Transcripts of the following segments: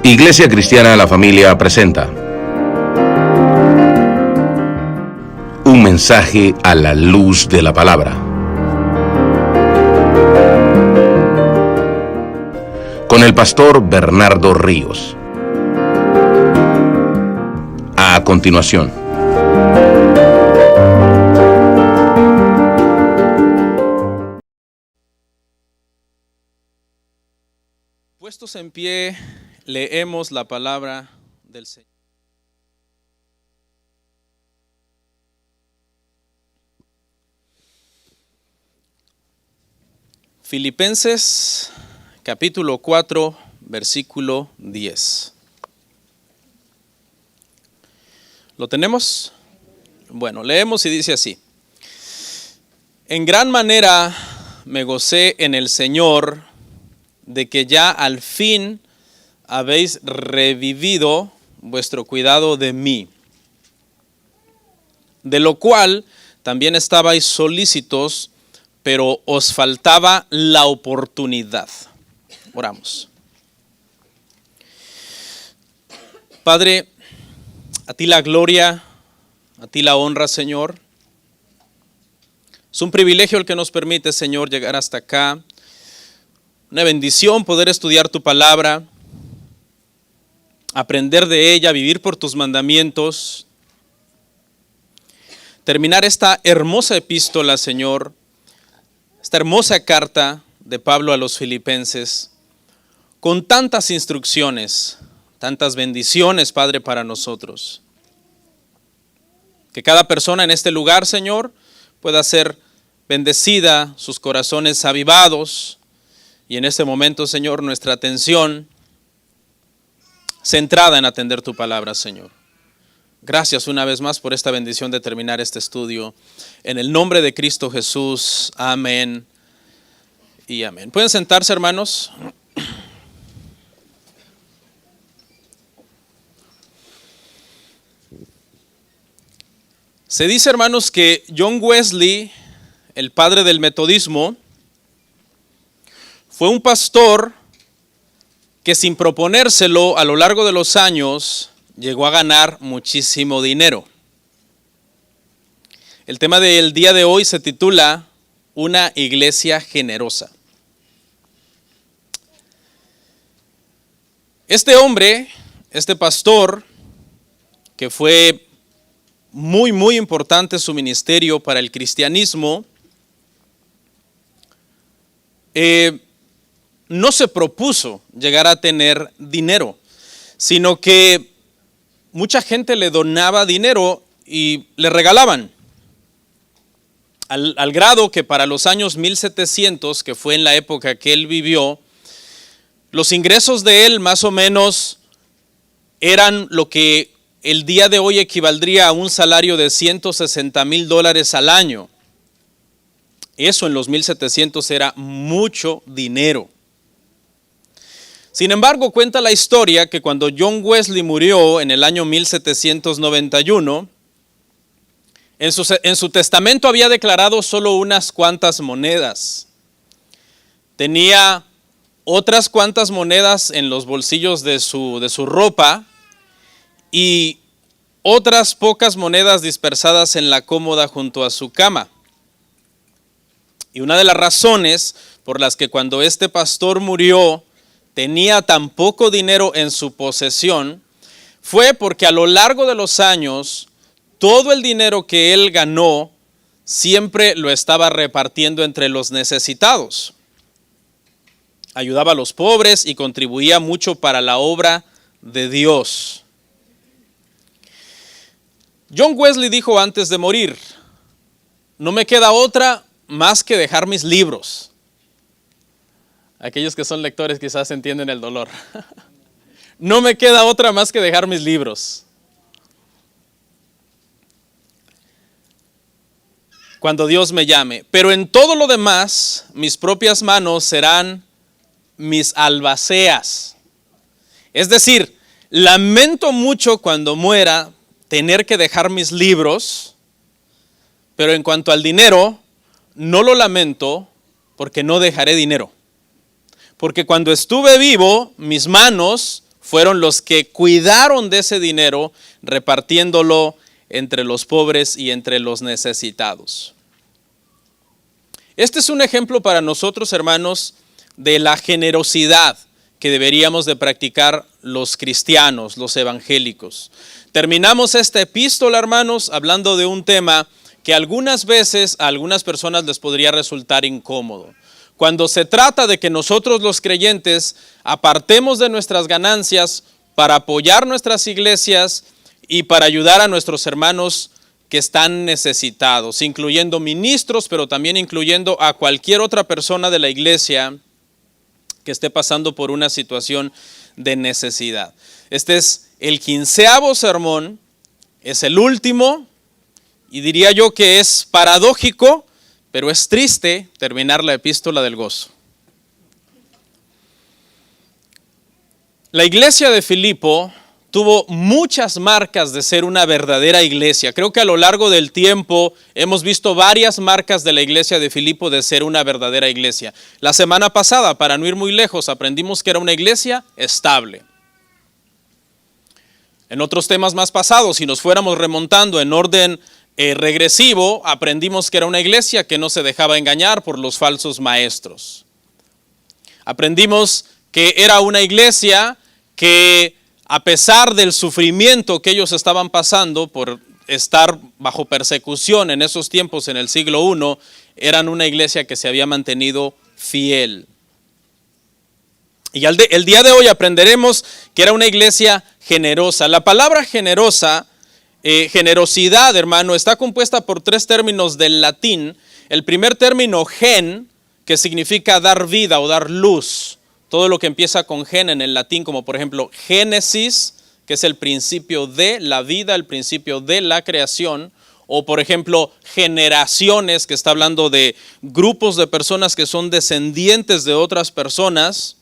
Iglesia Cristiana La Familia presenta un mensaje a la luz de la palabra, con el pastor Bernardo Ríos. A continuación. Puestos en pie, leemos la palabra del Señor. Filipenses capítulo 4, versículo 10. ¿Lo tenemos? Bueno, leemos y dice así: En gran manera me gocé en el Señor de que ya al fin habéis revivido vuestro cuidado de mí, de lo cual también estabais solícitos, pero os faltaba la oportunidad. Oramos. Padre, a ti la gloria, a ti la honra, Señor. Es un privilegio el que nos permite, Señor, llegar hasta acá. Una bendición poder estudiar tu palabra, aprender de ella, vivir por tus mandamientos, terminar esta hermosa epístola, Señor, esta hermosa carta de Pablo a los filipenses, con tantas instrucciones, tantas bendiciones, Padre, para nosotros. Que cada persona en este lugar, Señor, pueda ser bendecida, sus corazones avivados. Y en este momento, Señor, nuestra atención centrada en atender tu palabra, Señor. Gracias una vez más por esta bendición de terminar este estudio. En el nombre de Cristo Jesús, amén y amén. ¿Pueden sentarse, hermanos? Se dice, hermanos, que John Wesley, el padre del metodismo, fue un pastor que sin proponérselo a lo largo de los años llegó a ganar muchísimo dinero. El tema del día de hoy se titula Una iglesia generosa. Este hombre, este pastor, que fue muy importante su ministerio para el cristianismo, no se propuso llegar a tener dinero, sino que mucha gente le donaba dinero y le regalaban. Al grado que para los años 1700, que fue en la época que él vivió, los ingresos de él más o menos eran lo que el día de hoy equivaldría a un salario de $160,000 al año. Eso en los 1700 era mucho dinero. Sin embargo, cuenta la historia que cuando John Wesley murió en el año 1791, en su testamento había declarado solo unas cuantas monedas. Tenía otras cuantas monedas en los bolsillos de su ropa y otras pocas monedas dispersadas en la cómoda junto a su cama. Y una de las razones por las que cuando este pastor murió tenía tan poco dinero en su posesión fue porque a lo largo de los años todo el dinero que él ganó siempre lo estaba repartiendo entre los necesitados. Ayudaba a los pobres y contribuía mucho para la obra de Dios. John Wesley dijo antes de morir: no me queda otra más que dejar mis libros. Aquellos que son lectores quizás entienden el dolor. No me queda otra más que dejar mis libros. Cuando Dios me llame. Pero en todo lo demás, mis propias manos serán mis albaceas. Es decir, lamento mucho cuando muera tener que dejar mis libros, pero en cuanto al dinero, no lo lamento porque no dejaré dinero. Porque cuando estuve vivo, mis manos fueron los que cuidaron de ese dinero, repartiéndolo entre los pobres y entre los necesitados. Este es un ejemplo para nosotros, hermanos, de la generosidad que deberíamos de practicar los cristianos, los evangélicos. Terminamos esta epístola, hermanos, hablando de un tema que algunas veces a algunas personas les podría resultar incómodo. Cuando se trata de que nosotros los creyentes apartemos de nuestras ganancias para apoyar nuestras iglesias y para ayudar a nuestros hermanos que están necesitados, incluyendo ministros, pero también incluyendo a cualquier otra persona de la iglesia que esté pasando por una situación de necesidad. Este es el 15º sermón, es el último, y diría yo que es paradójico, pero es triste terminar la epístola del gozo. La iglesia de Filipo tuvo muchas marcas de ser una verdadera iglesia. Creo que a lo largo del tiempo hemos visto varias marcas de la iglesia de Filipo de ser una verdadera iglesia. La semana pasada, para no ir muy lejos, aprendimos que era una iglesia estable. En otros temas más pasados, si nos fuéramos remontando en orden regresivo, aprendimos que era una iglesia que no se dejaba engañar por los falsos maestros. Aprendimos que era una iglesia que, a pesar del sufrimiento que ellos estaban pasando por estar bajo persecución en esos tiempos, en el siglo I, eran una iglesia que se había mantenido fiel. Y el día de hoy aprenderemos que era una iglesia generosa. La palabra generosidad, hermano, está compuesta por 3 términos del latín. El primer término, gen, que significa dar vida o dar luz. Todo lo que empieza con gen en el latín, como por ejemplo Génesis, que es el principio de la vida, el principio de la creación. O por ejemplo generaciones, que está hablando de grupos de personas que son descendientes de otras personas.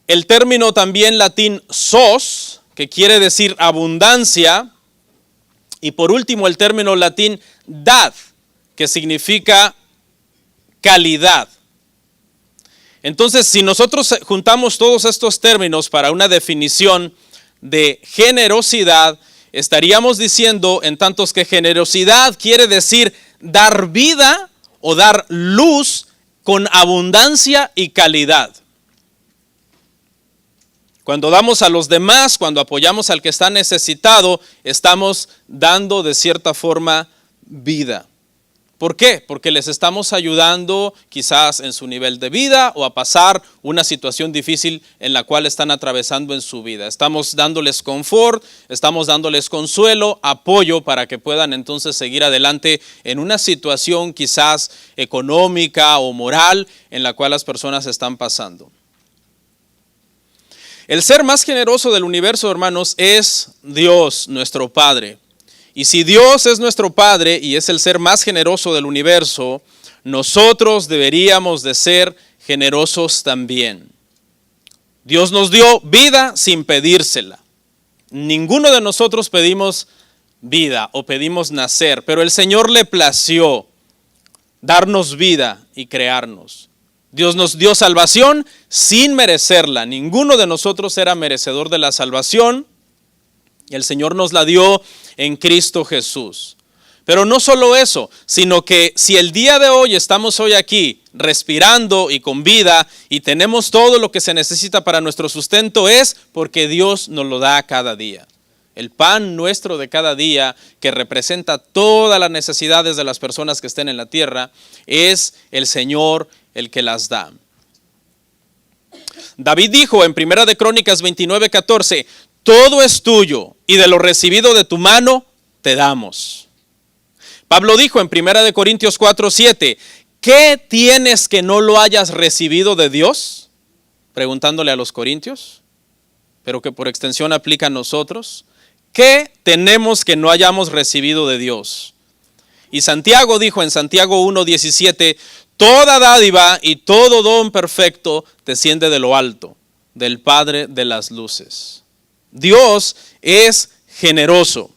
El término también latín sos, que quiere decir abundancia, y por último el término latín dad, que significa calidad. Entonces, si nosotros juntamos todos estos términos para una definición de generosidad, estaríamos diciendo en tantos que generosidad quiere decir dar vida o dar luz con abundancia y calidad. Cuando damos a los demás, cuando apoyamos al que está necesitado, estamos dando de cierta forma vida. ¿Por qué? Porque les estamos ayudando quizás en su nivel de vida o a pasar una situación difícil en la cual están atravesando en su vida. Estamos dándoles confort, estamos dándoles consuelo, apoyo para que puedan entonces seguir adelante en una situación quizás económica o moral en la cual las personas están pasando. El ser más generoso del universo, hermanos, es Dios, nuestro Padre. Y si Dios es nuestro Padre y es el ser más generoso del universo, nosotros deberíamos de ser generosos también. Dios nos dio vida sin pedírsela. Ninguno de nosotros pedimos vida o pedimos nacer, pero el Señor le plació darnos vida y crearnos. Dios nos dio salvación sin merecerla. Ninguno de nosotros era merecedor de la salvación. Y el Señor nos la dio en Cristo Jesús. Pero no solo eso, sino que si el día de hoy estamos hoy aquí respirando y con vida y tenemos todo lo que se necesita para nuestro sustento, es porque Dios nos lo da cada día. El pan nuestro de cada día, que representa todas las necesidades de las personas que estén en la tierra, es el Señor el que las da. David dijo en 1 de Crónicas 29:14, todo es tuyo y de lo recibido de tu mano te damos. Pablo dijo en 1 de Corintios 4:7, ¿qué tienes que no lo hayas recibido de Dios? Preguntándole a los corintios, pero que por extensión aplica a nosotros. ¿Qué tenemos que no hayamos recibido de Dios? Y Santiago dijo en Santiago 1:17, toda dádiva y todo don perfecto desciende de lo alto, del Padre de las luces. Dios es generoso.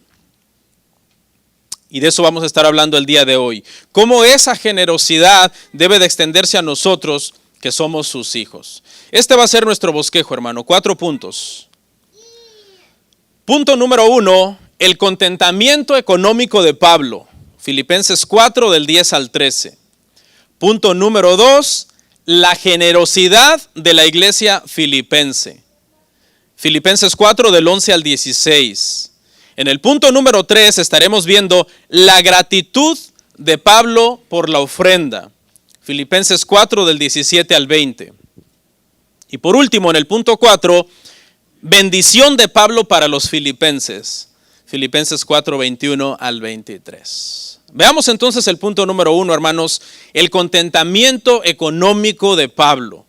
Y de eso vamos a estar hablando el día de hoy. Cómo esa generosidad debe de extenderse a nosotros que somos sus hijos. Este va a ser nuestro bosquejo, hermano. 4 puntos. Punto número 1, el contentamiento económico de Pablo. Filipenses 4 del 10 al 13. Punto número 2, la generosidad de la iglesia filipense. Filipenses 4 del 11 al 16. En el punto número 3 estaremos viendo la gratitud de Pablo por la ofrenda. Filipenses 4 del 17 al 20. Y por último, en el punto 4, bendición de Pablo para los filipenses. Filipenses 4, 21 al 23. Veamos entonces el punto número 1, hermanos, el contentamiento económico de Pablo.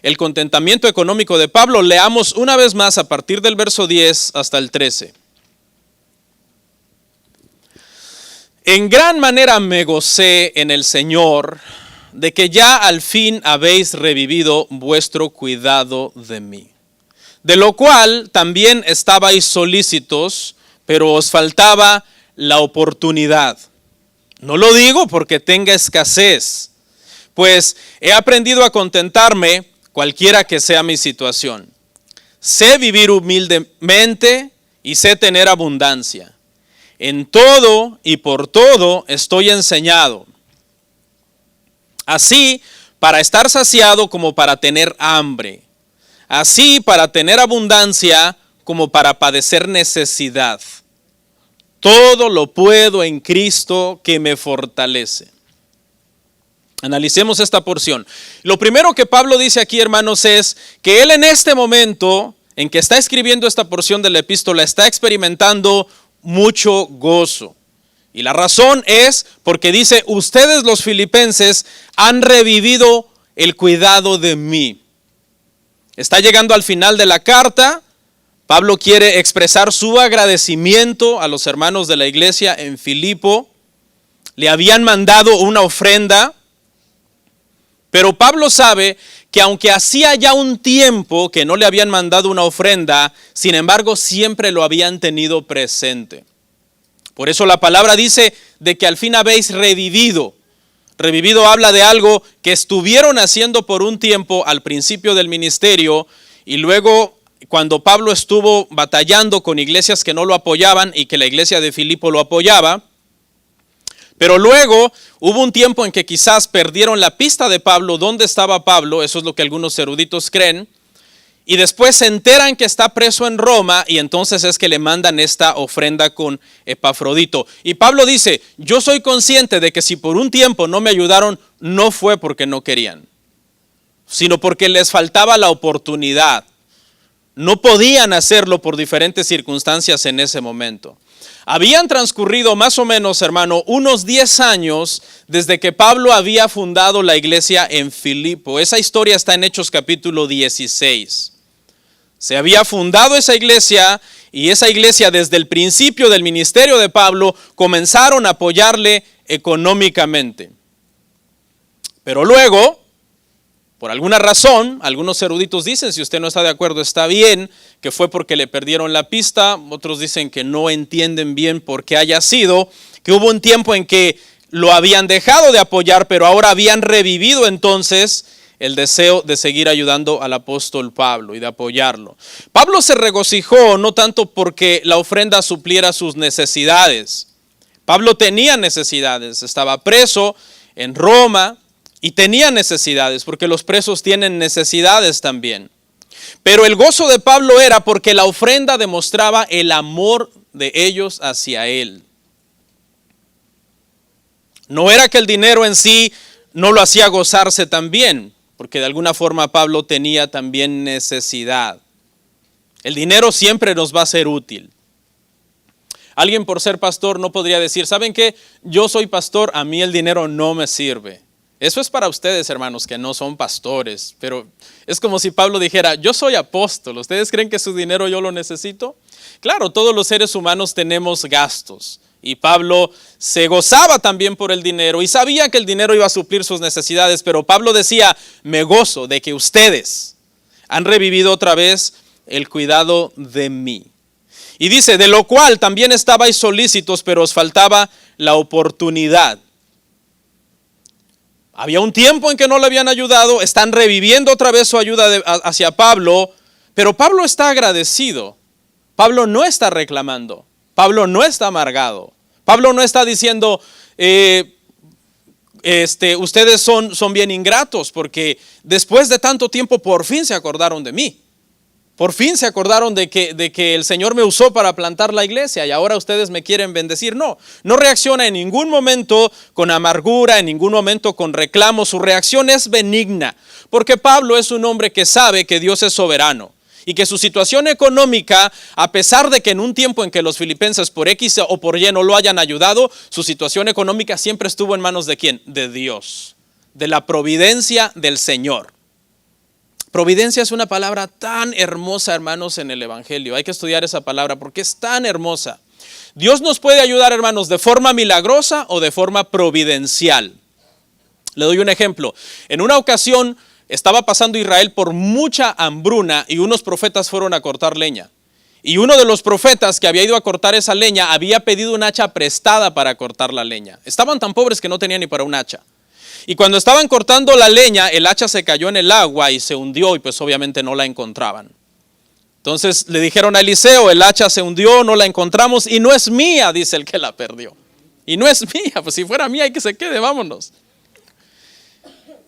El contentamiento económico de Pablo, leamos una vez más a partir del verso 10 hasta el 13. En gran manera me gocé en el Señor de que ya al fin habéis revivido vuestro cuidado de mí, de lo cual también estabais solícitos, pero os faltaba la oportunidad. No lo digo porque tenga escasez, pues he aprendido a contentarme cualquiera que sea mi situación. Sé vivir humildemente y sé tener abundancia. En todo y por todo estoy enseñado, así para estar saciado como para tener hambre, así para tener abundancia como para padecer necesidad. Todo lo puedo en Cristo que me fortalece. Analicemos esta porción. Lo primero que Pablo dice aquí, hermanos, es que él en este momento en que está escribiendo esta porción de la epístola está experimentando mucho gozo. Y la razón es porque dice, ustedes los filipenses han revivido el cuidado de mí. Está llegando al final de la carta. Pablo quiere expresar su agradecimiento a los hermanos de la iglesia en Filipo. Le habían mandado una ofrenda, pero Pablo sabe que aunque hacía ya un tiempo que no le habían mandado una ofrenda, sin embargo siempre lo habían tenido presente. Por eso la palabra dice de que al fin habéis revivido. Revivido habla de algo que estuvieron haciendo por un tiempo al principio del ministerio y luego cuando Pablo estuvo batallando con iglesias que no lo apoyaban y que la iglesia de Filipo lo apoyaba. Pero luego hubo un tiempo en que quizás perdieron la pista de Pablo, dónde estaba Pablo, eso es lo que algunos eruditos creen. Y después se enteran que está preso en Roma y entonces es que le mandan esta ofrenda con Epafrodito. Y Pablo dice, yo soy consciente de que si por un tiempo no me ayudaron, no fue porque no querían, sino porque les faltaba la oportunidad. No podían hacerlo por diferentes circunstancias en ese momento. Habían transcurrido más o menos, hermano, unos 10 años desde que Pablo había fundado la iglesia en Filipo. Esa historia está en Hechos capítulo 16. Se había fundado esa iglesia y esa iglesia desde el principio del ministerio de Pablo comenzaron a apoyarle económicamente. Pero luego, por alguna razón, algunos eruditos dicen, si usted no está de acuerdo, está bien, que fue porque le perdieron la pista. Otros dicen que no entienden bien por qué haya sido, que hubo un tiempo en que lo habían dejado de apoyar, pero ahora habían revivido entonces el deseo de seguir ayudando al apóstol Pablo y de apoyarlo. Pablo se regocijó no tanto porque la ofrenda supliera sus necesidades. Pablo tenía necesidades, estaba preso en Roma y tenía necesidades, porque los presos tienen necesidades también. Pero el gozo de Pablo era porque la ofrenda demostraba el amor de ellos hacia él. No era que el dinero en sí no lo hacía gozarse también, porque de alguna forma Pablo tenía también necesidad. El dinero siempre nos va a ser útil. Alguien por ser pastor no podría decir, ¿saben qué? Yo soy pastor, a mí el dinero no me sirve. Eso es para ustedes, hermanos, que no son pastores, pero es como si Pablo dijera, yo soy apóstol, ¿ustedes creen que su dinero yo lo necesito? Claro, todos los seres humanos tenemos gastos y Pablo se gozaba también por el dinero y sabía que el dinero iba a suplir sus necesidades, pero Pablo decía, me gozo de que ustedes han revivido otra vez el cuidado de mí. Y dice, de lo cual también estabais solícitos, pero os faltaba la oportunidad. Había un tiempo en que no le habían ayudado, están reviviendo otra vez su ayuda hacia Pablo, pero Pablo está agradecido. Pablo no está reclamando, Pablo no está amargado, Pablo no está diciendo, ustedes son bien ingratos porque después de tanto tiempo por fin se acordaron de mí. Por fin se acordaron de que el Señor me usó para plantar la iglesia y ahora ustedes me quieren bendecir. No reacciona en ningún momento con amargura, en ningún momento con reclamo. Su reacción es benigna, porque Pablo es un hombre que sabe que Dios es soberano y que su situación económica, a pesar de que en un tiempo en que los filipenses por X o por Y no lo hayan ayudado, su situación económica siempre estuvo en manos ¿de quién? De Dios, de la providencia del Señor. Providencia es una palabra tan hermosa, hermanos, en el Evangelio. Hay que estudiar esa palabra porque es tan hermosa. Dios nos puede ayudar, hermanos, de forma milagrosa o de forma providencial. Le doy un ejemplo. En una ocasión estaba pasando Israel por mucha hambruna y unos profetas fueron a cortar leña. Y uno de los profetas que había ido a cortar esa leña había pedido un hacha prestada para cortar la leña. Estaban tan pobres que no tenían ni para un hacha. Y cuando estaban cortando la leña, el hacha se cayó en el agua y se hundió y pues obviamente no la encontraban. Entonces le dijeron a Eliseo, el hacha se hundió, no la encontramos y no es mía, dice el que la perdió. Y no es mía, pues si fuera mía hay que se quede, vámonos.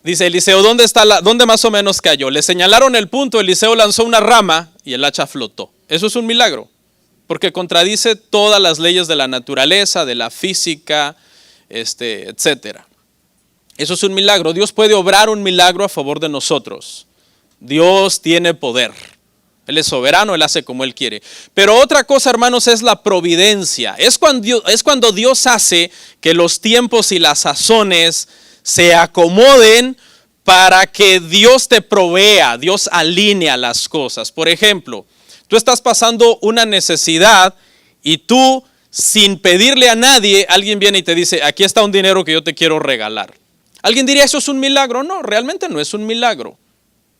Dice Eliseo, ¿dónde más o menos cayó? Le señalaron el punto, Eliseo lanzó una rama y el hacha flotó. Eso es un milagro, porque contradice todas las leyes de la naturaleza, de la física, etcétera. Eso es un milagro. Dios puede obrar un milagro a favor de nosotros. Dios tiene poder. Él es soberano, Él hace como Él quiere. Pero otra cosa, hermanos, es la providencia. Es cuando Dios hace que los tiempos y las sazones se acomoden para que Dios te provea, Dios alinea las cosas. Por ejemplo, tú estás pasando una necesidad y tú, sin pedirle a nadie, alguien viene y te dice, aquí está un dinero que yo te quiero regalar. ¿Alguien diría eso es un milagro? No, realmente no es un milagro,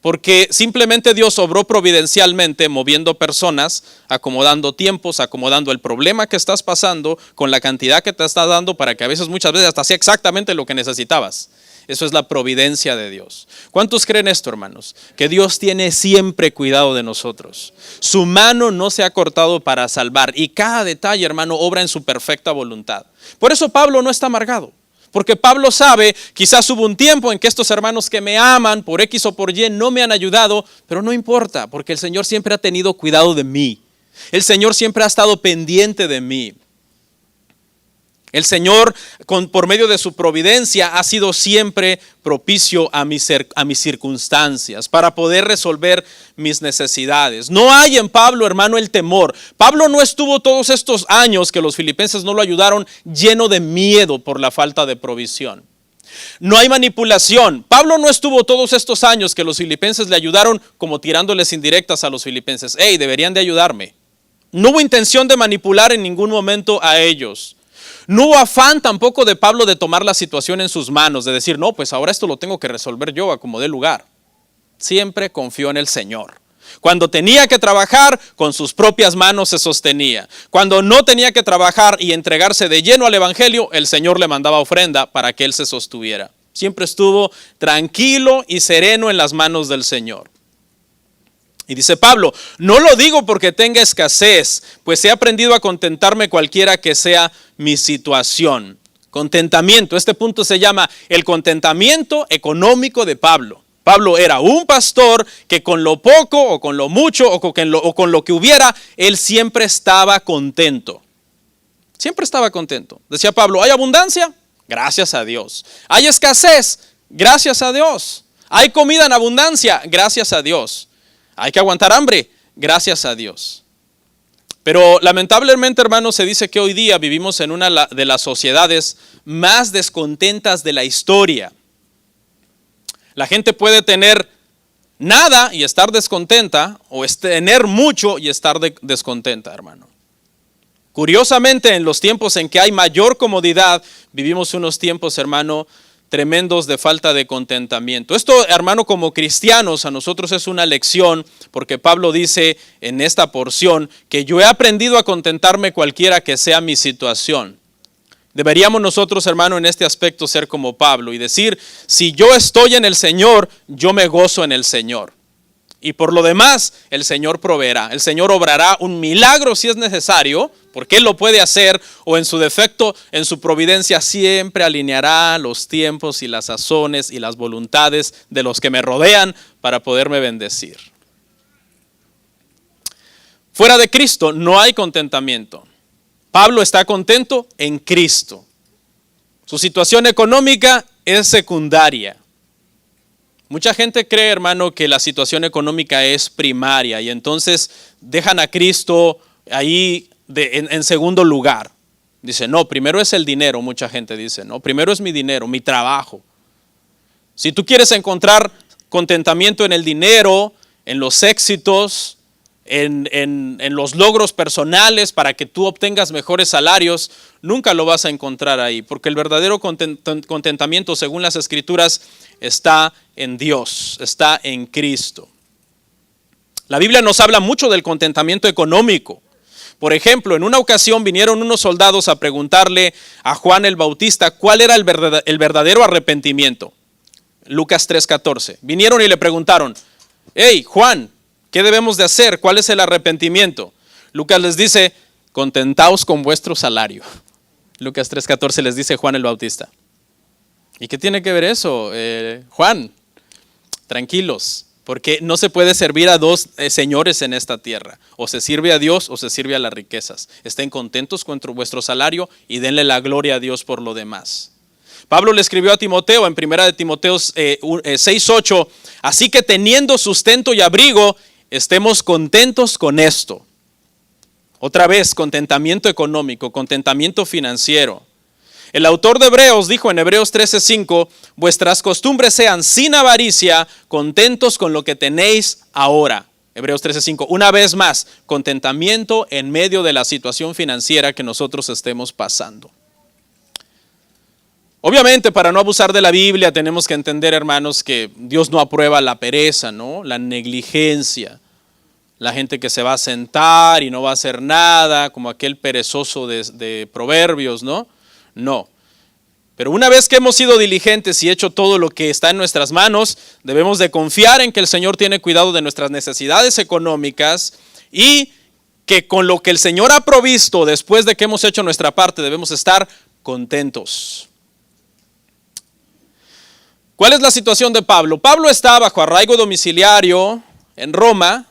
porque simplemente Dios obró providencialmente moviendo personas, acomodando tiempos, acomodando el problema que estás pasando con la cantidad que te está dando para que muchas veces hasta sea exactamente lo que necesitabas. Eso es la providencia de Dios. ¿Cuántos creen esto, hermanos? Que Dios tiene siempre cuidado de nosotros. Su mano no se ha cortado para salvar y cada detalle, hermano, obra en su perfecta voluntad. Por eso Pablo no está amargado. Porque Pablo sabe, quizás hubo un tiempo en que estos hermanos que me aman por X o por Y no me han ayudado, pero no importa, porque el Señor siempre ha tenido cuidado de mí. El Señor siempre ha estado pendiente de mí. El Señor, por medio de su providencia, ha sido siempre propicio a mis circunstancias para poder resolver mis necesidades. No hay en Pablo, hermano, el temor. Pablo no estuvo todos estos años que los filipenses no lo ayudaron lleno de miedo por la falta de provisión. No hay manipulación. Pablo no estuvo todos estos años que los filipenses le ayudaron como tirándoles indirectas a los filipenses. Hey, deberían de ayudarme. No hubo intención de manipular en ningún momento a ellos. No hubo afán tampoco de Pablo de tomar la situación en sus manos, de decir, no, pues ahora esto lo tengo que resolver yo a como dé lugar. Siempre confió en el Señor. Cuando tenía que trabajar, con sus propias manos se sostenía. Cuando no tenía que trabajar y entregarse de lleno al Evangelio, el Señor le mandaba ofrenda para que él se sostuviera. Siempre estuvo tranquilo y sereno en las manos del Señor. Y dice Pablo, no lo digo porque tenga escasez, pues he aprendido a contentarme cualquiera que sea mi situación. Contentamiento, este punto se llama el contentamiento económico de Pablo. Pablo era un pastor que con lo poco o con lo mucho o con lo que hubiera, él siempre estaba contento. Siempre estaba contento. Decía Pablo, ¿hay abundancia? Gracias a Dios. ¿Hay escasez? Gracias a Dios. ¿Hay comida en abundancia? Gracias a Dios. ¿Hay que aguantar hambre? Gracias a Dios. Pero lamentablemente, hermanos, se dice que hoy día vivimos en una de las sociedades más descontentas de la historia. La gente puede tener nada y estar descontenta, o tener mucho y estar descontenta, hermano. Curiosamente, en los tiempos en que hay mayor comodidad, vivimos unos tiempos, hermano, tremendos de falta de contentamiento. Esto, hermano, como cristianos, a nosotros es una lección, porque Pablo dice en esta porción que yo he aprendido a contentarme cualquiera que sea mi situación. Deberíamos nosotros, hermano, en este aspecto ser como Pablo y decir, si yo estoy en el Señor, yo me gozo en el Señor. Y por lo demás, el Señor proveerá. El Señor obrará un milagro si es necesario, porque Él lo puede hacer, o en su defecto, en su providencia, siempre alineará los tiempos y las sazones y las voluntades de los que me rodean para poderme bendecir. Fuera de Cristo no hay contentamiento. Pablo está contento en Cristo. Su situación económica es secundaria. Mucha gente cree, hermano, que la situación económica es primaria y entonces dejan a Cristo ahí en segundo lugar. Dice, no, primero es el dinero, mucha gente dice, no, primero es mi dinero, mi trabajo. Si tú quieres encontrar contentamiento en el dinero, en los éxitos, en los logros personales para que tú obtengas mejores salarios, nunca lo vas a encontrar ahí, porque el verdadero contentamiento, según las Escrituras, está en Dios, está en Cristo. La Biblia nos habla mucho del contentamiento económico. Por ejemplo, en una ocasión vinieron unos soldados a preguntarle a Juan el Bautista cuál era el verdadero arrepentimiento. Lucas 3:14. Vinieron y le preguntaron, hey Juan, ¿qué debemos de hacer? ¿Cuál es el arrepentimiento? Lucas les dice, contentaos con vuestro salario. Lucas 3:14 les dice Juan el Bautista. ¿Y qué tiene que ver eso, Juan? Tranquilos, porque no se puede servir a dos señores en esta tierra. O se sirve a Dios o se sirve a las riquezas. Estén contentos con vuestro salario y denle la gloria a Dios por lo demás. Pablo le escribió a Timoteo en 1 de Timoteo 6:8, así que teniendo sustento y abrigo, estemos contentos con esto. Otra vez, contentamiento económico, contentamiento financiero. El autor de Hebreos dijo en Hebreos 13:5, vuestras costumbres sean sin avaricia, contentos con lo que tenéis ahora. Hebreos 13:5, una vez más, contentamiento en medio de la situación financiera que nosotros estemos pasando. Obviamente, para no abusar de la Biblia, tenemos que entender, hermanos, que Dios no aprueba la pereza, ¿no? La negligencia. La gente que se va a sentar y no va a hacer nada, como aquel perezoso de Proverbios, ¿no? No. Pero una vez que hemos sido diligentes y hecho todo lo que está en nuestras manos, debemos de confiar en que el Señor tiene cuidado de nuestras necesidades económicas y que con lo que el Señor ha provisto después de que hemos hecho nuestra parte, debemos estar contentos. ¿Cuál es la situación de Pablo? Pablo está bajo arraigo domiciliario en Roma,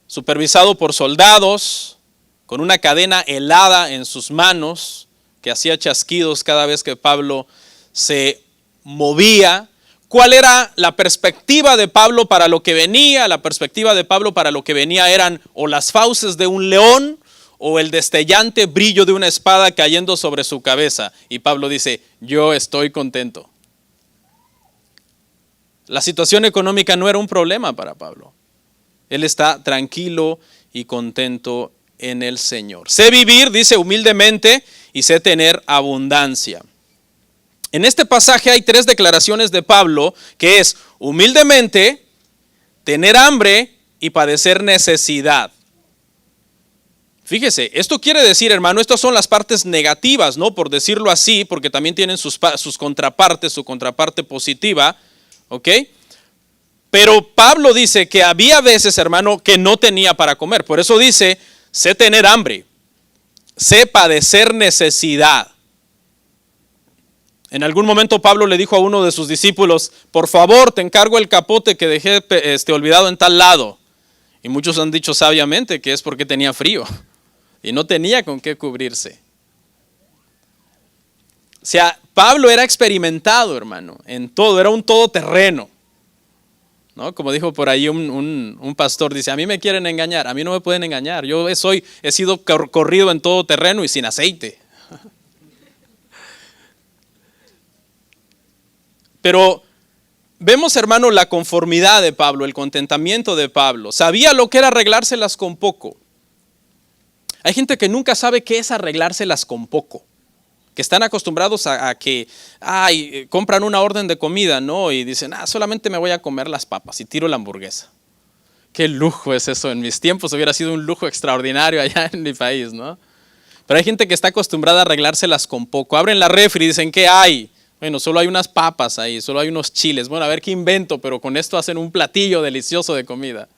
supervisado por soldados, con una cadena helada en sus manos, que hacía chasquidos cada vez que Pablo se movía. ¿Cuál era la perspectiva de Pablo para lo que venía? La perspectiva de Pablo para lo que venía eran o las fauces de un león o el destellante brillo de una espada cayendo sobre su cabeza. Y Pablo dice, yo estoy contento. La situación económica no era un problema para Pablo. Él está tranquilo y contento en el Señor. Sé vivir, dice, humildemente y sé tener abundancia. En este pasaje hay 3 declaraciones de Pablo, que es humildemente, tener hambre y padecer necesidad. Fíjese, esto quiere decir, hermano, estas son las partes negativas, ¿no? Por decirlo así, porque también tienen sus contrapartes, su contraparte positiva, ¿ok? Pero Pablo dice que había veces, hermano, que no tenía para comer. Por eso dice, sé tener hambre, sé padecer necesidad. En algún momento Pablo le dijo a uno de sus discípulos, por favor, te encargo el capote que dejé olvidado en tal lado. Y muchos han dicho sabiamente que es porque tenía frío y no tenía con qué cubrirse. O sea, Pablo era experimentado, hermano, en todo, era un todoterreno. ¿No? Como dijo por ahí un pastor, dice, a mí me quieren engañar, a mí no me pueden engañar, yo he sido corrido en todo terreno y sin aceite. Pero vemos, hermano, la conformidad de Pablo, el contentamiento de Pablo. Sabía lo que era arreglárselas con poco. Hay gente que nunca sabe qué es arreglárselas con poco, que están acostumbrados a que compran una orden de comida, ¿no? Y dicen, solamente me voy a comer las papas y tiro la hamburguesa. Qué lujo es eso. En mis tiempos hubiera sido un lujo extraordinario allá en mi país, ¿no? Pero hay gente que está acostumbrada a arreglárselas con poco. Abren la refri y dicen, ¿qué hay? Bueno, solo hay unas papas ahí, solo hay unos chiles. Bueno, a ver qué invento, pero con esto hacen un platillo delicioso de comida.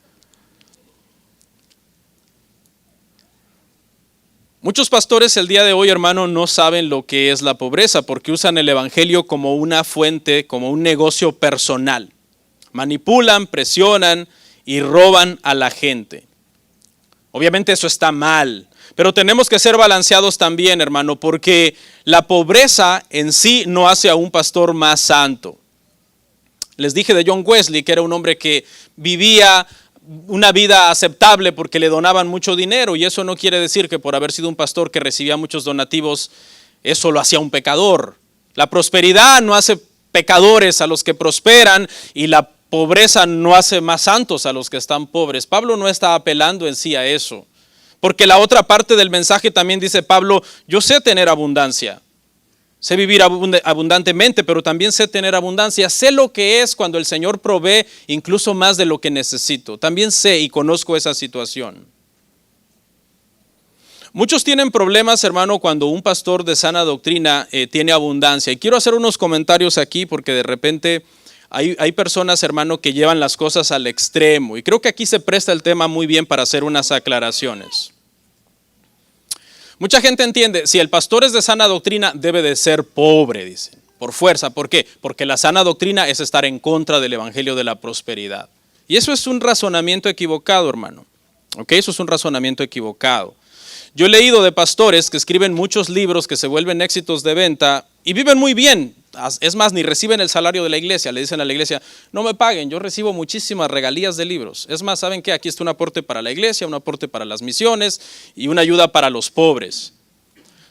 Muchos pastores el día de hoy, hermano, no saben lo que es la pobreza porque usan el evangelio como una fuente, como un negocio personal. Manipulan, presionan y roban a la gente. Obviamente eso está mal, pero tenemos que ser balanceados también, hermano, porque la pobreza en sí no hace a un pastor más santo. Les dije de John Wesley que era un hombre que vivía una vida aceptable porque le donaban mucho dinero, y eso no quiere decir que por haber sido un pastor que recibía muchos donativos, eso lo hacía un pecador. La prosperidad no hace pecadores a los que prosperan, y la pobreza no hace más santos a los que están pobres. Pablo no está apelando en sí a eso, porque la otra parte del mensaje también dice Pablo, yo sé tener abundancia. Sé vivir abundantemente, pero también sé tener abundancia. Sé lo que es cuando el Señor provee incluso más de lo que necesito. También sé y conozco esa situación. Muchos tienen problemas, hermano, cuando un pastor de sana doctrina tiene abundancia. Y quiero hacer unos comentarios aquí porque de repente hay personas, hermano, que llevan las cosas al extremo. Y creo que aquí se presta el tema muy bien para hacer unas aclaraciones. Mucha gente entiende, si el pastor es de sana doctrina, debe de ser pobre, dicen, por fuerza. ¿Por qué? Porque la sana doctrina es estar en contra del evangelio de la prosperidad. Y eso es un razonamiento equivocado, hermano. ¿Ok? Eso es un razonamiento equivocado. Yo he leído de pastores que escriben muchos libros que se vuelven éxitos de venta y viven muy bien. Es más, ni reciben el salario de la iglesia. Le dicen a la iglesia, no me paguen, yo recibo muchísimas regalías de libros. Es más, ¿saben qué? Aquí está un aporte para la iglesia, un aporte para las misiones y una ayuda para los pobres.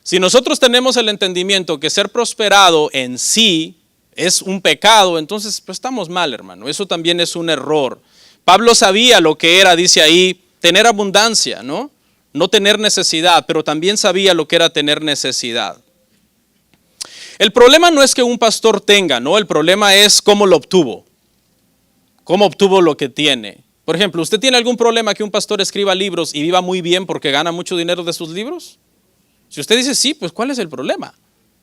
Si nosotros tenemos el entendimiento que ser prosperado en sí es un pecado, entonces pues estamos mal, hermano. Eso también es un error. Pablo sabía lo que era, dice ahí, tener abundancia, ¿no? No tener necesidad, pero también sabía lo que era tener necesidad. El problema no es que un pastor tenga, ¿no? El problema es cómo lo obtuvo. Cómo obtuvo lo que tiene. Por ejemplo, ¿usted tiene algún problema que un pastor escriba libros y viva muy bien porque gana mucho dinero de sus libros? Si usted dice sí, pues ¿cuál es el problema?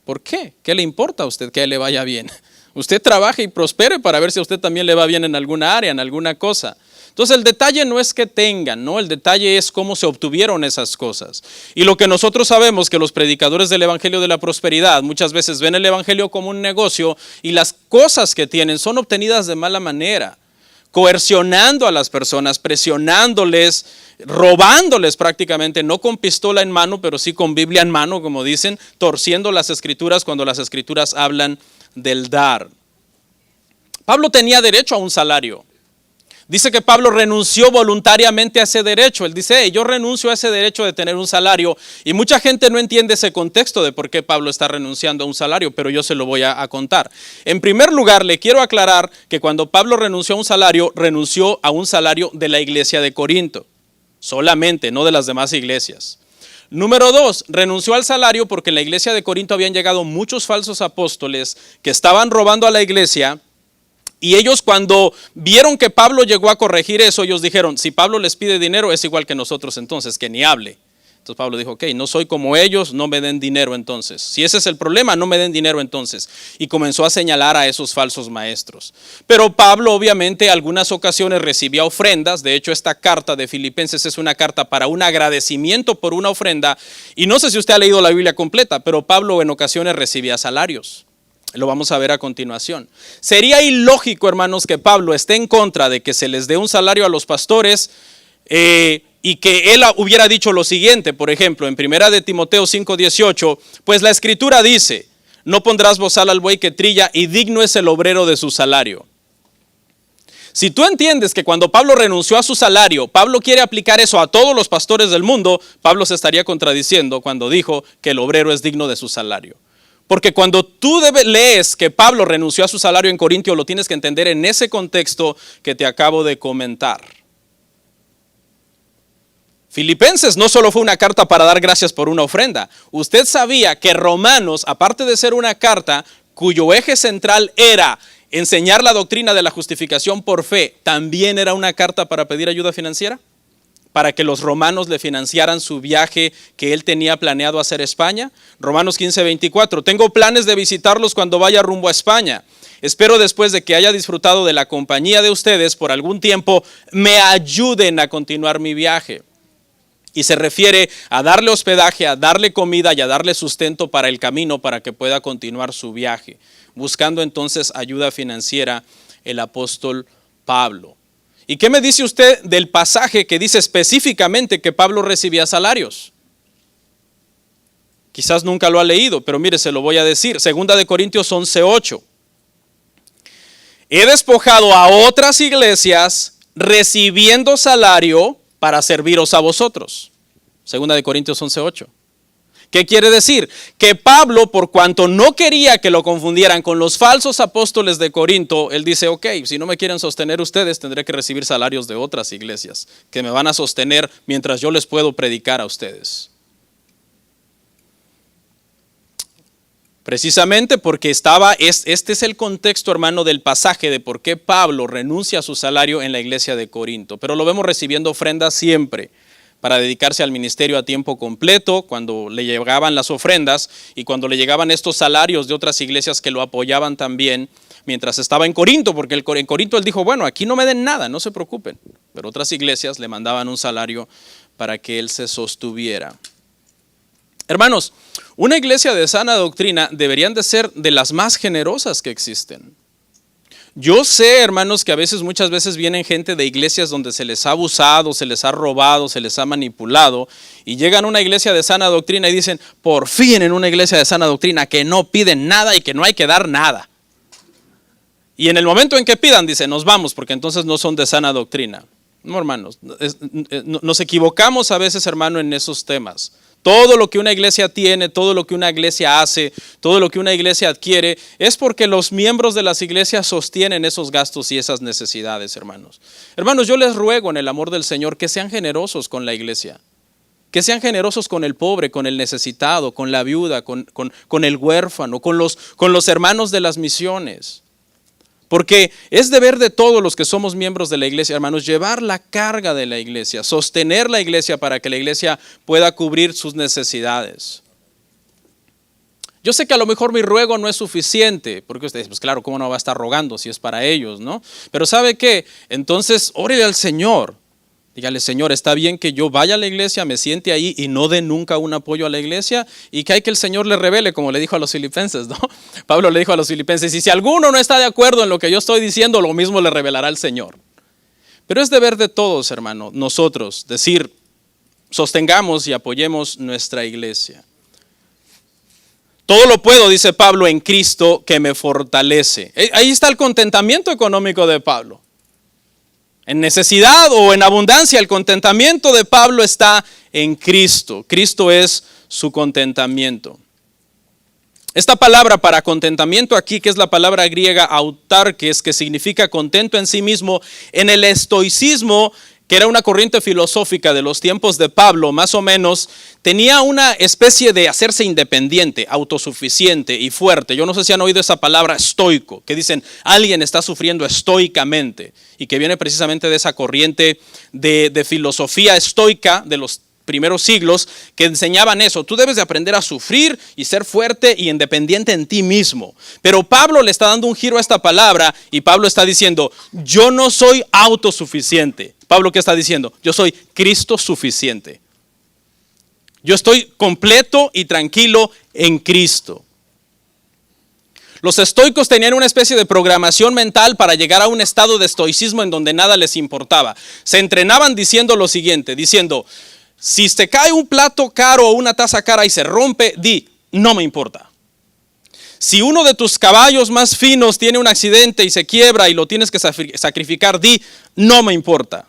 ¿Por qué? ¿Qué le importa a usted que le vaya bien? Usted trabaje y prospere para ver si a usted también le va bien en alguna área, en alguna cosa. Entonces el detalle no es que tengan, ¿no? El detalle es cómo se obtuvieron esas cosas. Y lo que nosotros sabemos que los predicadores del evangelio de la prosperidad muchas veces ven el evangelio como un negocio y las cosas que tienen son obtenidas de mala manera, coercionando a las personas, presionándoles, robándoles prácticamente, no con pistola en mano, pero sí con Biblia en mano, como dicen, torciendo las escrituras cuando las escrituras hablan del dar. Pablo tenía derecho a un salario. Dice que Pablo renunció voluntariamente a ese derecho. Él dice, hey, yo renuncio a ese derecho de tener un salario. Y mucha gente no entiende ese contexto de por qué Pablo está renunciando a un salario, pero yo se lo voy a contar. En primer lugar, le quiero aclarar que cuando Pablo renunció a un salario de la iglesia de Corinto. Solamente, no de las demás iglesias. Número 2, renunció al salario porque en la iglesia de Corinto habían llegado muchos falsos apóstoles que estaban robando a la iglesia. Y ellos cuando vieron que Pablo llegó a corregir eso, ellos dijeron, si Pablo les pide dinero es igual que nosotros entonces, que ni hable. Entonces Pablo dijo, ok, no soy como ellos, no me den dinero entonces. Si ese es el problema, no me den dinero entonces. Y comenzó a señalar a esos falsos maestros. Pero Pablo obviamente algunas ocasiones recibía ofrendas. De hecho, esta carta de Filipenses es una carta para un agradecimiento por una ofrenda. Y no sé si usted ha leído la Biblia completa, pero Pablo en ocasiones recibía salarios. Lo vamos a ver a continuación. Sería ilógico, hermanos, que Pablo esté en contra de que se les dé un salario a los pastores y que él hubiera dicho lo siguiente, por ejemplo, en 1 de Timoteo 5:18, pues la escritura dice, no pondrás bozal al buey que trilla y digno es el obrero de su salario. Si tú entiendes que cuando Pablo renunció a su salario, Pablo quiere aplicar eso a todos los pastores del mundo, Pablo se estaría contradiciendo cuando dijo que el obrero es digno de su salario. Porque cuando tú lees que Pablo renunció a su salario en Corintio, lo tienes que entender en ese contexto que te acabo de comentar. Filipenses no solo fue una carta para dar gracias por una ofrenda. Usted sabía que Romanos, aparte de ser una carta cuyo eje central era enseñar la doctrina de la justificación por fe, también era una carta para pedir ayuda financiera. para que los romanos le financiaran su viaje que él tenía planeado hacer a España? Romanos 15:24, tengo planes de visitarlos cuando vaya rumbo a España. Espero después de que haya disfrutado de la compañía de ustedes por algún tiempo, me ayuden a continuar mi viaje. Y se refiere a darle hospedaje, a darle comida y a darle sustento para el camino para que pueda continuar su viaje. Buscando entonces ayuda financiera el apóstol Pablo. ¿Y qué me dice usted del pasaje que dice específicamente que Pablo recibía salarios? Quizás nunca lo ha leído, pero mire, se lo voy a decir. Segunda de Corintios 11:8. He despojado a otras iglesias recibiendo salario para serviros a vosotros. Segunda de Corintios 11:8. ¿Qué quiere decir? Que Pablo, por cuanto no quería que lo confundieran con los falsos apóstoles de Corinto, él dice, ok, si no me quieren sostener ustedes, tendré que recibir salarios de otras iglesias que me van a sostener mientras yo les puedo predicar a ustedes. Precisamente porque este es el contexto, hermano, del pasaje de por qué Pablo renuncia a su salario en la iglesia de Corinto. Pero lo vemos recibiendo ofrendas siempre para dedicarse al ministerio a tiempo completo, cuando le llegaban las ofrendas y cuando le llegaban estos salarios de otras iglesias que lo apoyaban también mientras estaba en Corinto, porque en Corinto él dijo, bueno, aquí no me den nada, no se preocupen. Pero otras iglesias le mandaban un salario para que él se sostuviera. Hermanos, una iglesia de sana doctrina deberían de ser de las más generosas que existen. Yo sé, hermanos, que muchas veces vienen gente de iglesias donde se les ha abusado, se les ha robado, se les ha manipulado, y llegan a una iglesia de sana doctrina y dicen, por fin en una iglesia de sana doctrina que no piden nada y que no hay que dar nada. Y en el momento en que pidan, dicen, nos vamos, porque entonces no son de sana doctrina. No, hermanos, nos equivocamos a veces, hermano, en esos temas. Todo lo que una iglesia tiene, todo lo que una iglesia hace, todo lo que una iglesia adquiere, es porque los miembros de las iglesias sostienen esos gastos y esas necesidades, hermanos. Hermanos, yo les ruego en el amor del Señor que sean generosos con la iglesia, que sean generosos con el pobre, con el necesitado, con la viuda, con el huérfano, con los hermanos de las misiones. Porque es deber de todos los que somos miembros de la iglesia, hermanos, llevar la carga de la iglesia, sostener la iglesia para que la iglesia pueda cubrir sus necesidades. Yo sé que a lo mejor mi ruego no es suficiente, porque ustedes, pues claro, ¿cómo no va a estar rogando si es para ellos, no? Pero ¿sabe qué? Entonces, órele al Señor. Dígale, Señor, está bien que yo vaya a la iglesia, me siente ahí y no dé nunca un apoyo a la iglesia, y que hay que el Señor le revele, como le dijo a los filipenses, ¿no? Pablo le dijo a los filipenses, y si alguno no está de acuerdo en lo que yo estoy diciendo, lo mismo le revelará el Señor. Pero es deber de todos, hermano, nosotros, decir, sostengamos y apoyemos nuestra iglesia. Todo lo puedo, dice Pablo, en Cristo que me fortalece. Ahí está el contentamiento económico de Pablo. En necesidad o en abundancia, el contentamiento de Pablo está en Cristo. Cristo es su contentamiento. Esta palabra para contentamiento aquí, que es la palabra griega autarkes, que significa contento en sí mismo, en el estoicismo, que era una corriente filosófica de los tiempos de Pablo, más o menos, tenía una especie de hacerse independiente, autosuficiente y fuerte. Yo no sé si han oído esa palabra estoico, que dicen, alguien está sufriendo estoicamente, y que viene precisamente de esa corriente de filosofía estoica de los primeros siglos, que enseñaban eso. Tú debes de aprender a sufrir y ser fuerte y independiente en ti mismo. Pero Pablo le está dando un giro a esta palabra, y Pablo está diciendo, yo no soy autosuficiente. Pablo, ¿qué está diciendo? Yo soy Cristo suficiente. Yo estoy completo y tranquilo en Cristo. Los estoicos tenían una especie de programación mental para llegar a un estado de estoicismo en donde nada les importaba. Se entrenaban diciendo lo siguiente, diciendo, si te cae un plato caro o una taza cara y se rompe, di, no me importa. Si uno de tus caballos más finos tiene un accidente y se quiebra y lo tienes que sacrificar, di, no me importa.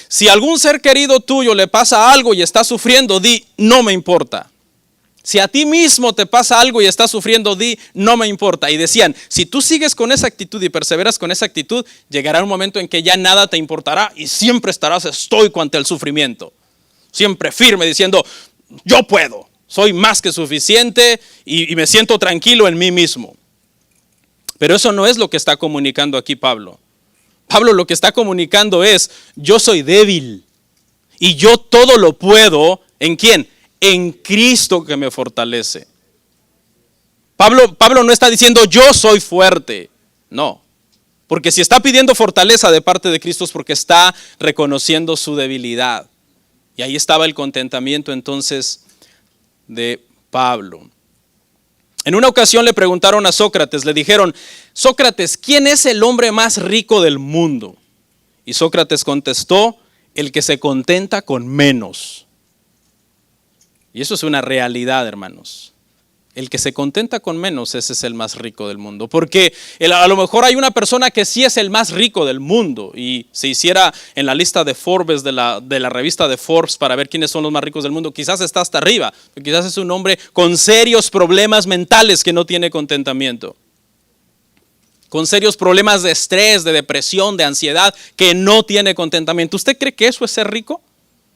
Si algún ser querido tuyo le pasa algo y está sufriendo, di, no me importa. Si a ti mismo te pasa algo y estás sufriendo, di, no me importa. Y decían, si tú sigues con esa actitud y perseveras con esa actitud, llegará un momento en que ya nada te importará y siempre estarás estoico ante el sufrimiento. Siempre firme diciendo, yo puedo, soy más que suficiente y me siento tranquilo en mí mismo. Pero eso no es lo que está comunicando aquí Pablo. Pablo lo que está comunicando es, yo soy débil, Y yo todo lo puedo, ¿en quién? En Cristo que me fortalece. Pablo no está diciendo yo soy fuerte, no. Porque si está pidiendo fortaleza de parte de Cristo es porque está reconociendo su debilidad. Y ahí estaba el contentamiento entonces de Pablo. En una ocasión le preguntaron a Sócrates, le dijeron, Sócrates, ¿quién es el hombre más rico del mundo? Y Sócrates contestó, el que se contenta con menos. Y eso es una realidad, hermanos. El que se contenta con menos, ese es el más rico del mundo. Porque a lo mejor hay una persona que sí es el más rico del mundo. Y si hiciera en la lista de Forbes, de la revista de Forbes, para ver quiénes son los más ricos del mundo, quizás está hasta arriba. Quizás es un hombre con serios problemas mentales que no tiene contentamiento. Con serios problemas de estrés, de depresión, de ansiedad, que no tiene contentamiento. ¿Usted cree que eso es ser rico?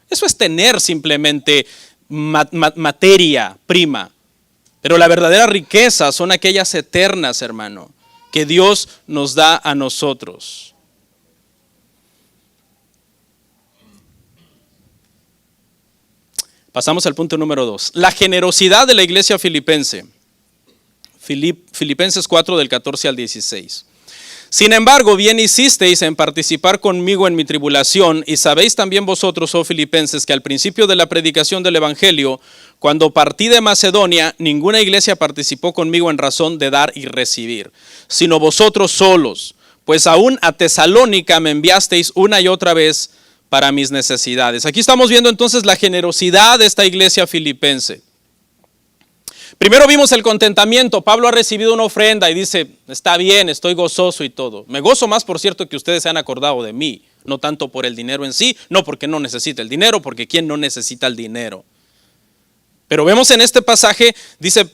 Eso es tener simplemente materia prima. Pero la verdadera riqueza son aquellas eternas, hermano, que Dios nos da a nosotros. Pasamos al punto número 2. La generosidad de la iglesia filipense. Filipenses 4 del 14 al 16. Sin embargo, bien hicisteis en participar conmigo en mi tribulación, y sabéis también vosotros, oh filipenses, que al principio de la predicación del evangelio, cuando partí de Macedonia, ninguna iglesia participó conmigo en razón de dar y recibir, sino vosotros solos, pues aún a Tesalónica me enviasteis una y otra vez para mis necesidades. Aquí estamos viendo entonces la generosidad de esta iglesia filipense. Primero vimos el contentamiento. Pablo ha recibido una ofrenda y dice, está bien, estoy gozoso y todo. Me gozo más, por cierto, que ustedes se han acordado de mí, no tanto por el dinero en sí, no porque no necesita el dinero, porque ¿quién no necesita el dinero? Pero vemos en este pasaje, dice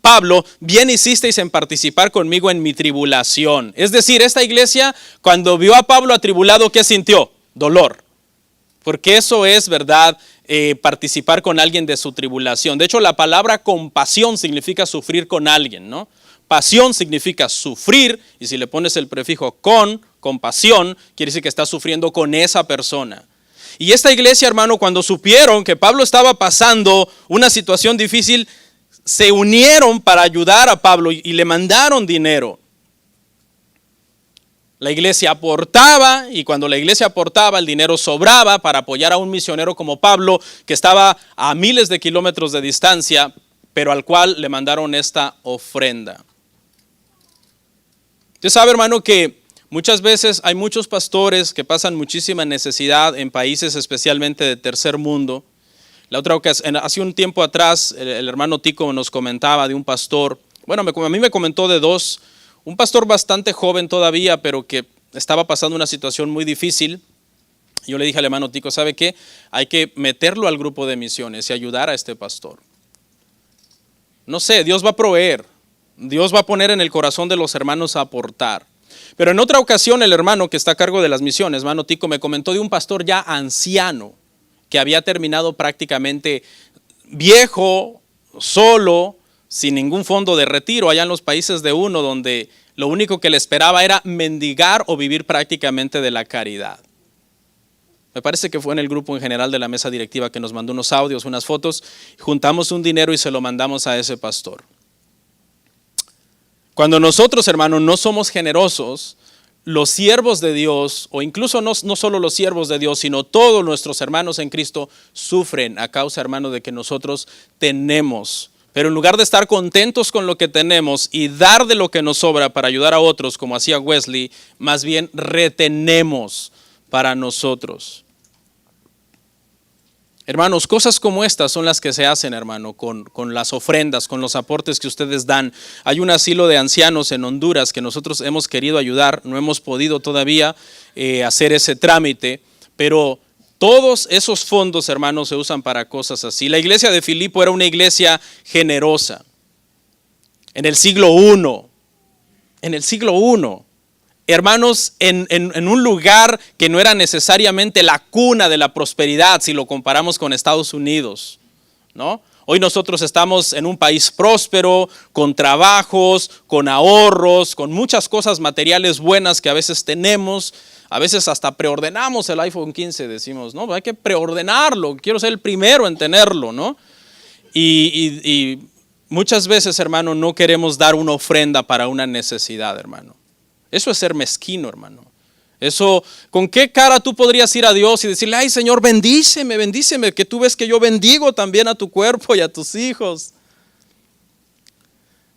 Pablo, bien hicisteis en participar conmigo en mi tribulación. Es decir, esta iglesia, cuando vio a Pablo atribulado, ¿qué sintió? Dolor. Porque eso es, ¿verdad?, participar con alguien de su tribulación. De hecho, la palabra compasión significa sufrir con alguien, ¿no? Pasión significa sufrir, y si le pones el prefijo compasión, quiere decir que está sufriendo con esa persona. Y esta iglesia, hermano, cuando supieron que Pablo estaba pasando una situación difícil, se unieron para ayudar a Pablo y le mandaron dinero. La iglesia aportaba, y cuando la iglesia aportaba, el dinero sobraba para apoyar a un misionero como Pablo, que estaba a miles de kilómetros de distancia, pero al cual le mandaron esta ofrenda. Usted sabe, hermano, que muchas veces hay muchos pastores que pasan muchísima necesidad en países especialmente de tercer mundo. La otra ocasión, hace un tiempo atrás, el hermano Tico nos comentaba de un pastor, bueno, a mí me comentó de dos. Un pastor bastante joven todavía, pero que estaba pasando una situación muy difícil. Yo le dije al hermano Tico, ¿sabe qué? Hay que meterlo al grupo de misiones y ayudar a este pastor. No sé, Dios va a proveer. Dios va a poner en el corazón de los hermanos a aportar. Pero en otra ocasión el hermano que está a cargo de las misiones, hermano Tico, me comentó de un pastor ya anciano que había terminado prácticamente viejo, solo, sin ningún fondo de retiro, allá en los países de uno, donde lo único que le esperaba era mendigar o vivir prácticamente de la caridad. Me parece que fue en el grupo en general de la mesa directiva que nos mandó unos audios, unas fotos, juntamos un dinero y se lo mandamos a ese pastor. Cuando nosotros, hermanos, no somos generosos, los siervos de Dios, o incluso no solo los siervos de Dios, sino todos nuestros hermanos en Cristo sufren a causa, hermano, de que nosotros tenemos. Pero en lugar de estar contentos con lo que tenemos y dar de lo que nos sobra para ayudar a otros, como hacía Wesley, más bien retenemos para nosotros. Hermanos, cosas como estas son las que se hacen, hermano, con las ofrendas, con los aportes que ustedes dan. Hay un asilo de ancianos en Honduras que nosotros hemos querido ayudar, no hemos podido todavía hacer ese trámite, pero todos esos fondos, hermanos, se usan para cosas así. La iglesia de Filipo era una iglesia generosa. En el siglo I, hermanos, en un lugar que no era necesariamente la cuna de la prosperidad, si lo comparamos con Estados Unidos, ¿no? Hoy nosotros estamos en un país próspero, con trabajos, con ahorros, con muchas cosas materiales buenas que a veces tenemos. A veces hasta preordenamos el iPhone 15, decimos, no, hay que preordenarlo, quiero ser el primero en tenerlo, ¿no? Y muchas veces, hermano, no queremos dar una ofrenda para una necesidad, hermano. Eso es ser mezquino, hermano. Eso, ¿con qué cara tú podrías ir a Dios y decirle, ay Señor, bendíceme, bendíceme, que tú ves que yo bendigo también a tu cuerpo y a tus hijos?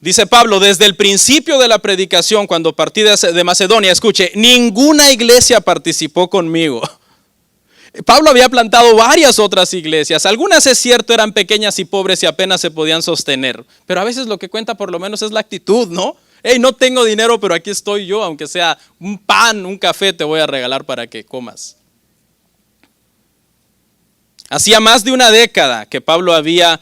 Dice Pablo, desde el principio de la predicación, cuando partí de Macedonia, escuche, ninguna iglesia participó conmigo. Pablo había plantado varias otras iglesias. Algunas, es cierto, eran pequeñas y pobres y apenas se podían sostener. Pero a veces lo que cuenta por lo menos es la actitud, ¿no? Hey, no tengo dinero, pero aquí estoy yo, aunque sea un pan, un café, te voy a regalar para que comas. Hacía más de una década que Pablo había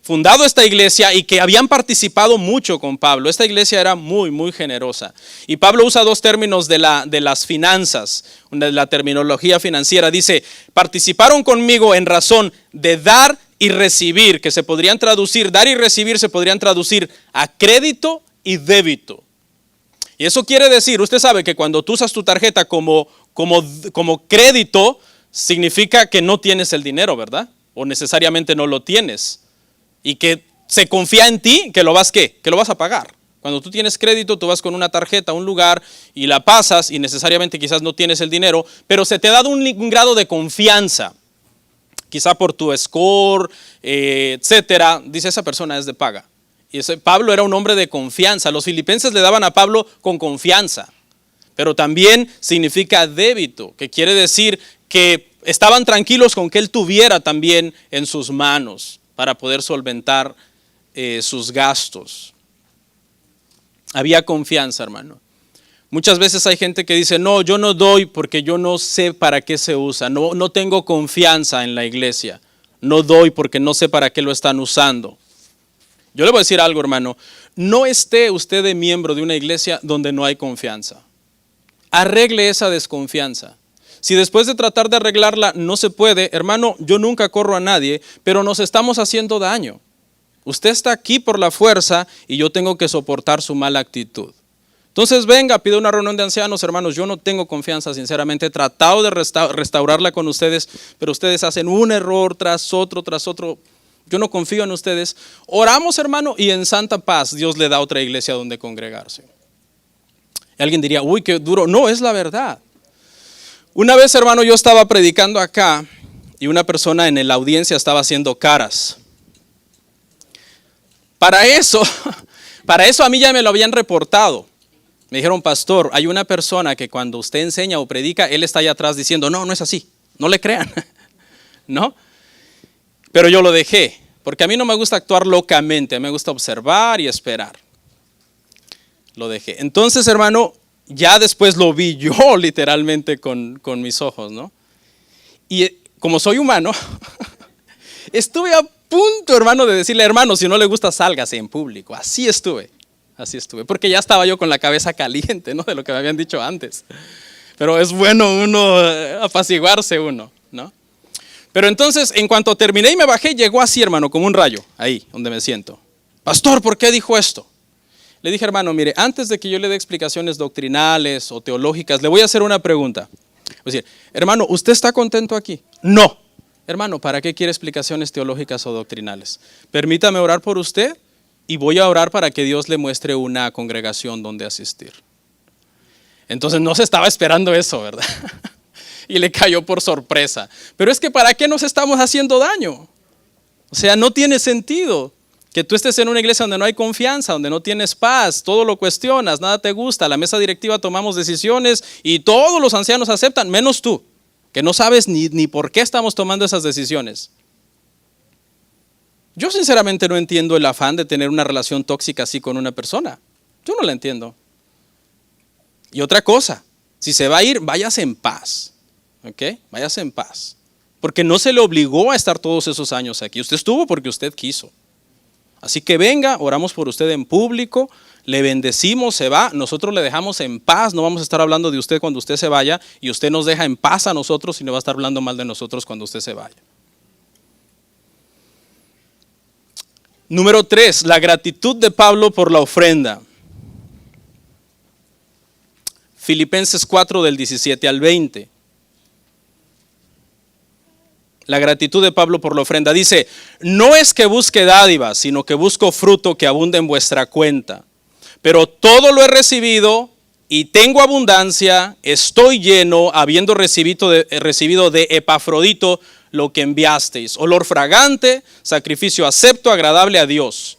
fundado esta iglesia y que habían participado mucho con Pablo. Esta iglesia era muy, muy generosa. Y Pablo usa dos términos de las finanzas, de la terminología financiera. Dice, participaron conmigo en razón de dar y recibir, que se podrían traducir, dar y recibir se podrían traducir a crédito y débito. Y eso quiere decir, usted sabe que cuando tú usas tu tarjeta como crédito, significa que no tienes el dinero, ¿verdad? O necesariamente no lo tienes. Y que se confía en ti que lo vas ¿qué? Que lo vas a pagar. Cuando tú tienes crédito, tú vas con una tarjeta a un lugar y la pasas y necesariamente quizás no tienes el dinero, pero se te ha dado un grado de confianza. Quizá por tu score, etcétera. Dice, esa persona es de paga. Y Pablo era un hombre de confianza. Los filipenses le daban a Pablo con confianza. Pero también significa débito, que quiere decir que estaban tranquilos con que él tuviera también en sus manos para poder solventar sus gastos. Había confianza, hermano. Muchas veces hay gente que dice, no, yo no doy porque yo no sé para qué se usa. No tengo confianza en la iglesia. No doy porque no sé para qué lo están usando. Yo le voy a decir algo, hermano. No esté usted de miembro de una iglesia donde no hay confianza. Arregle esa desconfianza. Si después de tratar de arreglarla no se puede, hermano, yo nunca corro a nadie, pero nos estamos haciendo daño. Usted está aquí por la fuerza y yo tengo que soportar su mala actitud. Entonces venga, pide una reunión de ancianos, hermanos, yo no tengo confianza, sinceramente, he tratado de restaurarla con ustedes, pero ustedes hacen un error tras otro, yo no confío en ustedes. Oramos, hermano, y en santa paz Dios le da otra iglesia donde congregarse. Y alguien diría, uy, qué duro. No, es la verdad. Una vez, hermano, yo estaba predicando acá y una persona en la audiencia estaba haciendo caras. Para eso a mí ya me lo habían reportado. Me dijeron, pastor, hay una persona que cuando usted enseña o predica, él está allá atrás diciendo, no es así, no le crean, ¿no? Pero yo lo dejé, porque a mí no me gusta actuar locamente, me gusta observar y esperar. Lo dejé. Entonces, hermano, ya después lo vi yo literalmente con mis ojos, ¿no? Y como soy humano, estuve a punto, hermano, de decirle, hermano, si no le gusta, sálgase en público. Así estuve, porque ya estaba yo con la cabeza caliente, ¿no? De lo que me habían dicho antes. Pero es bueno uno apaciguarse uno, ¿no? Pero entonces, en cuanto terminé y me bajé, llegó así, hermano, como un rayo, ahí donde me siento. Pastor, ¿por qué dijo esto? Le dije, hermano, mire, antes de que yo le dé explicaciones doctrinales o teológicas, le voy a hacer una pregunta. Es decir, hermano, ¿usted está contento aquí? No. Hermano, ¿para qué quiere explicaciones teológicas o doctrinales? Permítame orar por usted y voy a orar para que Dios le muestre una congregación donde asistir. Entonces no se estaba esperando eso, ¿verdad? Y le cayó por sorpresa. Pero es que ¿para qué nos estamos haciendo daño? O sea, no tiene sentido que tú estés en una iglesia donde no hay confianza, donde no tienes paz, todo lo cuestionas, nada te gusta, la mesa directiva tomamos decisiones y todos los ancianos aceptan, menos tú, que no sabes ni por qué estamos tomando esas decisiones. Yo sinceramente no entiendo el afán de tener una relación tóxica así con una persona. Yo no la entiendo. Y otra cosa, si se va a ir, váyase en paz. ¿Ok? Váyase en paz. Porque no se le obligó a estar todos esos años aquí. Usted estuvo porque usted quiso. Así que venga, oramos por usted en público, le bendecimos, se va, nosotros le dejamos en paz, no vamos a estar hablando de usted cuando usted se vaya y usted nos deja en paz a nosotros y no va a estar hablando mal de nosotros cuando usted se vaya. Número 3, la gratitud de Pablo por la ofrenda. Filipenses 4 del 17 al 20. La gratitud de Pablo por la ofrenda. Dice, no es que busque dádivas, sino que busco fruto que abunde en vuestra cuenta. Pero todo lo he recibido y tengo abundancia, estoy lleno, habiendo recibido de Epafrodito lo que enviasteis. Olor fragante, sacrificio acepto, agradable a Dios.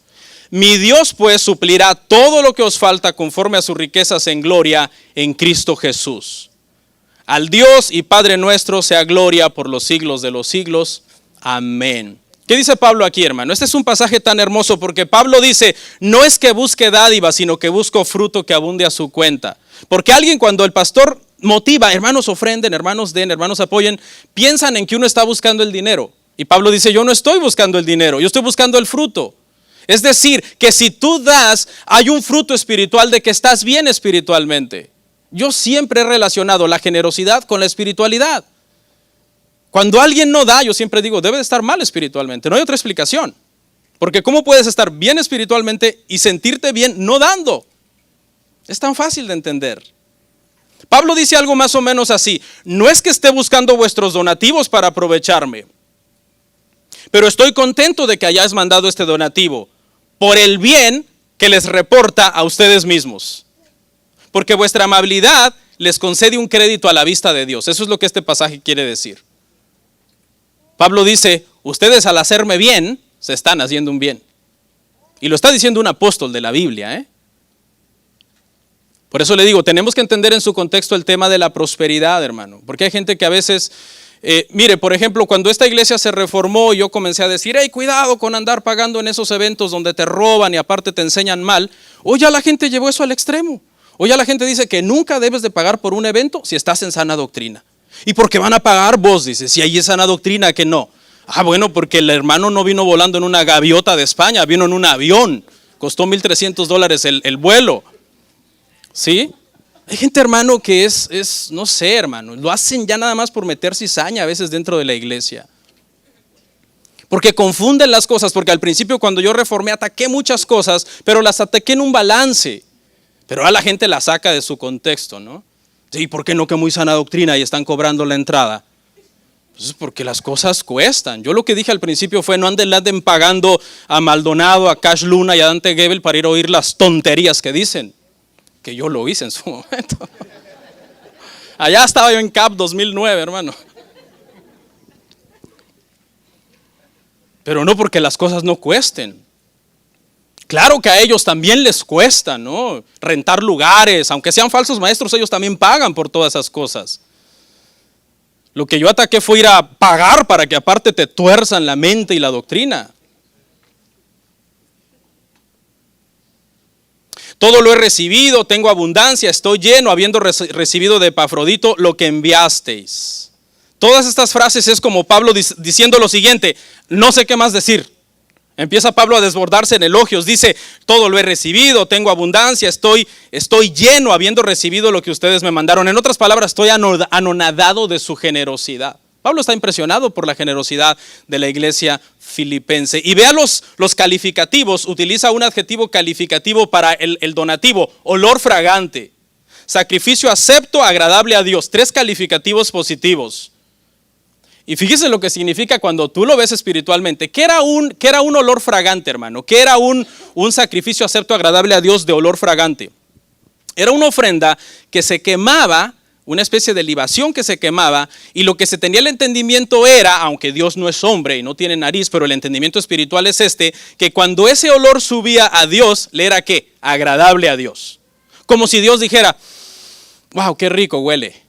Mi Dios pues suplirá todo lo que os falta conforme a sus riquezas en gloria en Cristo Jesús. Al Dios y Padre nuestro sea gloria por los siglos de los siglos. Amén. ¿Qué dice Pablo aquí, hermano? Este es un pasaje tan hermoso porque Pablo dice, no es que busque dádiva, sino que busco fruto que abunde a su cuenta. Porque alguien cuando el pastor motiva, hermanos ofrenden, hermanos den, hermanos apoyen, piensan en que uno está buscando el dinero. Y Pablo dice, yo no estoy buscando el dinero, yo estoy buscando el fruto. Es decir, que si tú das, hay un fruto espiritual de que estás bien espiritualmente. Yo siempre he relacionado la generosidad con la espiritualidad. Cuando alguien no da, yo siempre digo, debe de estar mal espiritualmente. No hay otra explicación. Porque ¿cómo puedes estar bien espiritualmente y sentirte bien no dando? Es tan fácil de entender. Pablo dice algo más o menos así. No es que esté buscando vuestros donativos para aprovecharme, pero estoy contento de que hayáis mandado este donativo por el bien que les reporta a ustedes mismos. Porque vuestra amabilidad les concede un crédito a la vista de Dios. Eso es lo que este pasaje quiere decir. Pablo dice, ustedes al hacerme bien, se están haciendo un bien. Y lo está diciendo un apóstol de la Biblia, Por eso le digo, tenemos que entender en su contexto el tema de la prosperidad, hermano. Porque hay gente que a veces, mire, por ejemplo, cuando esta iglesia se reformó, yo comencé a decir, hey, cuidado con andar pagando en esos eventos donde te roban y aparte te enseñan mal. Hoy ya la gente llevó eso al extremo. Hoy ya la gente dice que nunca debes de pagar por un evento si estás en sana doctrina. ¿Y por qué van a pagar vos? Dice, si hay sana doctrina que no. Ah, bueno, porque el hermano no vino volando en una gaviota de España, vino en un avión. Costó $1,300 el vuelo. ¿Sí? Hay gente, hermano, que es, no sé, hermano, lo hacen ya nada más por meter cizaña a veces dentro de la iglesia. Porque confunden las cosas, porque al principio cuando yo reformé ataqué muchas cosas, pero las ataqué en un balance. Pero a la gente la saca de su contexto, ¿no? Sí, ¿por qué no que muy sana doctrina y están cobrando la entrada? Pues porque las cosas cuestan. Yo lo que dije al principio fue no anden pagando a Maldonado, a Cash Luna y a Dante Gebel para ir a oír las tonterías que dicen. Que yo lo hice en su momento. Allá estaba yo en CAP 2009, hermano. Pero no porque las cosas no cuesten. Claro que a ellos también les cuesta, ¿no? Rentar lugares, aunque sean falsos maestros, ellos también pagan por todas esas cosas. Lo que yo ataqué fue ir a pagar para que aparte te tuerzan la mente y la doctrina. Todo lo he recibido, tengo abundancia, estoy lleno, habiendo recibido de Epafrodito lo que enviasteis. Todas estas frases es como Pablo diciendo lo siguiente, no sé qué más decir. Empieza Pablo a desbordarse en elogios, dice, todo lo he recibido, tengo abundancia, estoy lleno habiendo recibido lo que ustedes me mandaron. En otras palabras, estoy anonadado de su generosidad. Pablo está impresionado por la generosidad de la iglesia filipense. Y vea los calificativos, utiliza un adjetivo calificativo para el donativo, olor fragante, sacrificio acepto, agradable a Dios, 3 calificativos positivos. Y fíjese lo que significa cuando tú lo ves espiritualmente. ¿Qué era un olor fragante, hermano? ¿Qué era un sacrificio acepto, agradable a Dios de olor fragante? Era una ofrenda que se quemaba, una especie de libación que se quemaba, y lo que se tenía el entendimiento era, aunque Dios no es hombre y no tiene nariz, pero el entendimiento espiritual es que cuando ese olor subía a Dios, le era ¿qué? Agradable a Dios. Como si Dios dijera, wow, qué rico huele.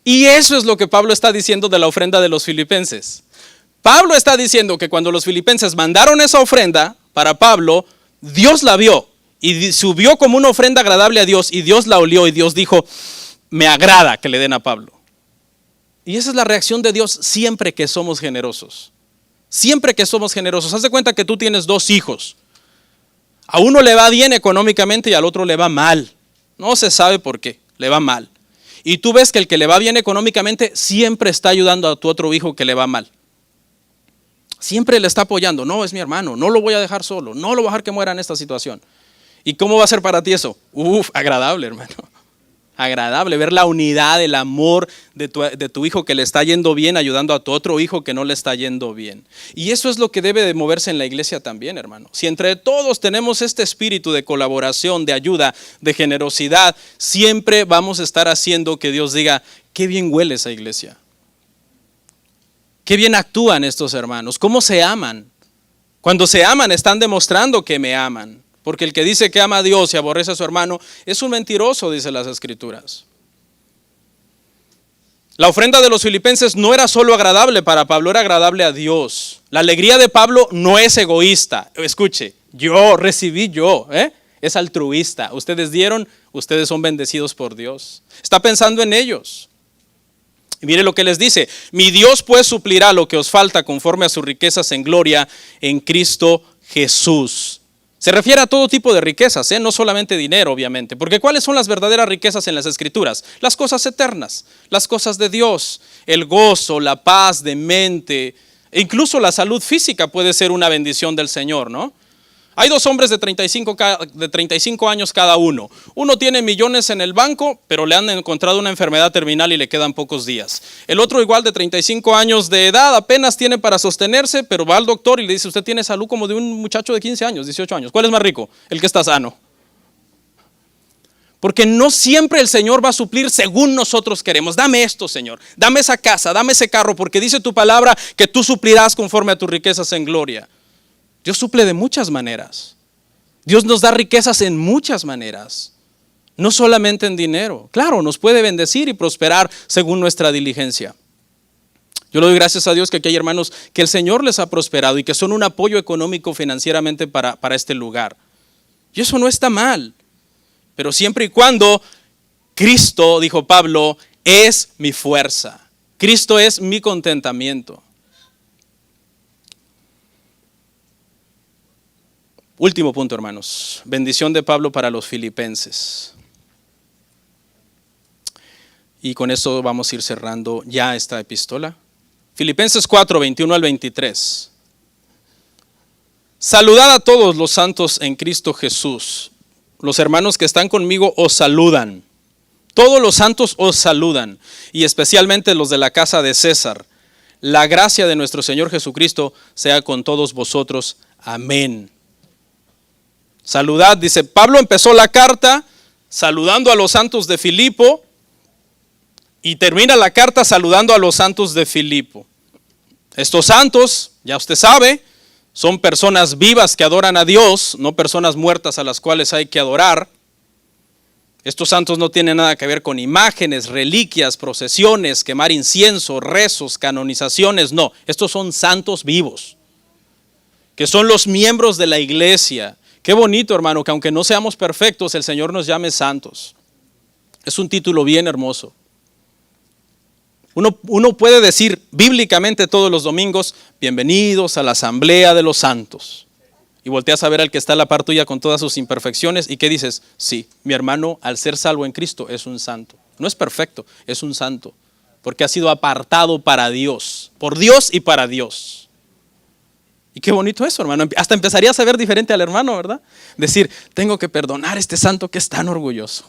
Y eso es lo que Pablo está diciendo de la ofrenda de los filipenses. Pablo está diciendo que cuando los filipenses mandaron esa ofrenda para Pablo, Dios la vio y subió como una ofrenda agradable a Dios y Dios la olió y Dios dijo, me agrada que le den a Pablo. Y esa es la reacción de Dios siempre que somos generosos. Siempre que somos generosos. Haz de cuenta que tú tienes 2 hijos. A uno le va bien económicamente y al otro le va mal. No se sabe por qué, le va mal. Y tú ves que el que le va bien económicamente siempre está ayudando a tu otro hijo que le va mal. Siempre le está apoyando. No, es mi hermano, no lo voy a dejar solo, no lo voy a dejar que muera en esta situación. ¿Y cómo va a ser para ti eso? Agradable, hermano. Agradable ver la unidad, el amor de tu hijo que le está yendo bien, ayudando a tu otro hijo que no le está yendo bien. Y eso es lo que debe de moverse en la iglesia también, hermano. Si entre todos tenemos este espíritu de colaboración, de ayuda, de generosidad, siempre vamos a estar haciendo que Dios diga, qué bien huele esa iglesia. Qué bien actúan estos hermanos, cómo se aman. Cuando se aman están demostrando que me aman. Porque el que dice que ama a Dios y aborrece a su hermano es un mentiroso, dice las Escrituras. La ofrenda de los filipenses no era solo agradable para Pablo, era agradable a Dios. La alegría de Pablo no es egoísta. Escuche, recibí, es altruista. Ustedes dieron, ustedes son bendecidos por Dios. Está pensando en ellos. Y mire lo que les dice, mi Dios pues suplirá lo que os falta conforme a sus riquezas en gloria en Cristo Jesús. Se refiere a todo tipo de riquezas, no solamente dinero, obviamente. Porque ¿cuáles son las verdaderas riquezas en las Escrituras? Las cosas eternas, las cosas de Dios, el gozo, la paz de mente, e incluso la salud física puede ser una bendición del Señor, ¿no? Hay dos hombres de 35 años cada uno. Uno tiene millones en el banco, pero le han encontrado una enfermedad terminal y le quedan pocos días. El otro igual de 35 años de edad, apenas tiene para sostenerse, pero va al doctor y le dice, usted tiene salud como de un muchacho de 15 años, 18 años. ¿Cuál es más rico? El que está sano. Porque no siempre el Señor va a suplir según nosotros queremos. Dame esto, Señor. Dame esa casa, dame ese carro, porque dice tu palabra que tú suplirás conforme a tus riquezas en gloria. Dios suple de muchas maneras. Dios nos da riquezas en muchas maneras. No solamente en dinero. Claro, nos puede bendecir y prosperar según nuestra diligencia. Yo le doy gracias a Dios que aquí hay hermanos que el Señor les ha prosperado y que son un apoyo económico financieramente para este lugar. Y eso no está mal. Pero siempre y cuando Cristo, dijo Pablo, es mi fuerza. Cristo es mi contentamiento. Último punto, hermanos. Bendición de Pablo para los filipenses. Y con esto vamos a ir cerrando ya esta epístola. Filipenses 4, 21 al 23. Saludad a todos los santos en Cristo Jesús. Los hermanos que están conmigo os saludan. Todos los santos os saludan. Y especialmente los de la casa de César. La gracia de nuestro Señor Jesucristo sea con todos vosotros. Amén. Saludad, dice, Pablo empezó la carta saludando a los santos de Filipo y termina la carta saludando a los santos de Filipo. Estos santos, ya usted sabe, son personas vivas que adoran a Dios, no personas muertas a las cuales hay que adorar. Estos santos no tienen nada que ver con imágenes, reliquias, procesiones, quemar incienso, rezos, canonizaciones, no. Estos son santos vivos, que son los miembros de la iglesia. Qué bonito, hermano, que aunque no seamos perfectos, el Señor nos llame santos. Es un título bien hermoso. Uno puede decir bíblicamente todos los domingos, bienvenidos a la asamblea de los santos. Y volteas a ver al que está a la par tuya con todas sus imperfecciones. ¿Y qué dices? Sí, mi hermano, al ser salvo en Cristo, es un santo. No es perfecto, es un santo. Porque ha sido apartado para Dios. Por Dios y para Dios. Y qué bonito eso, hermano. Hasta empezarías a ver diferente al hermano, ¿verdad? Decir, tengo que perdonar a este santo que es tan orgulloso.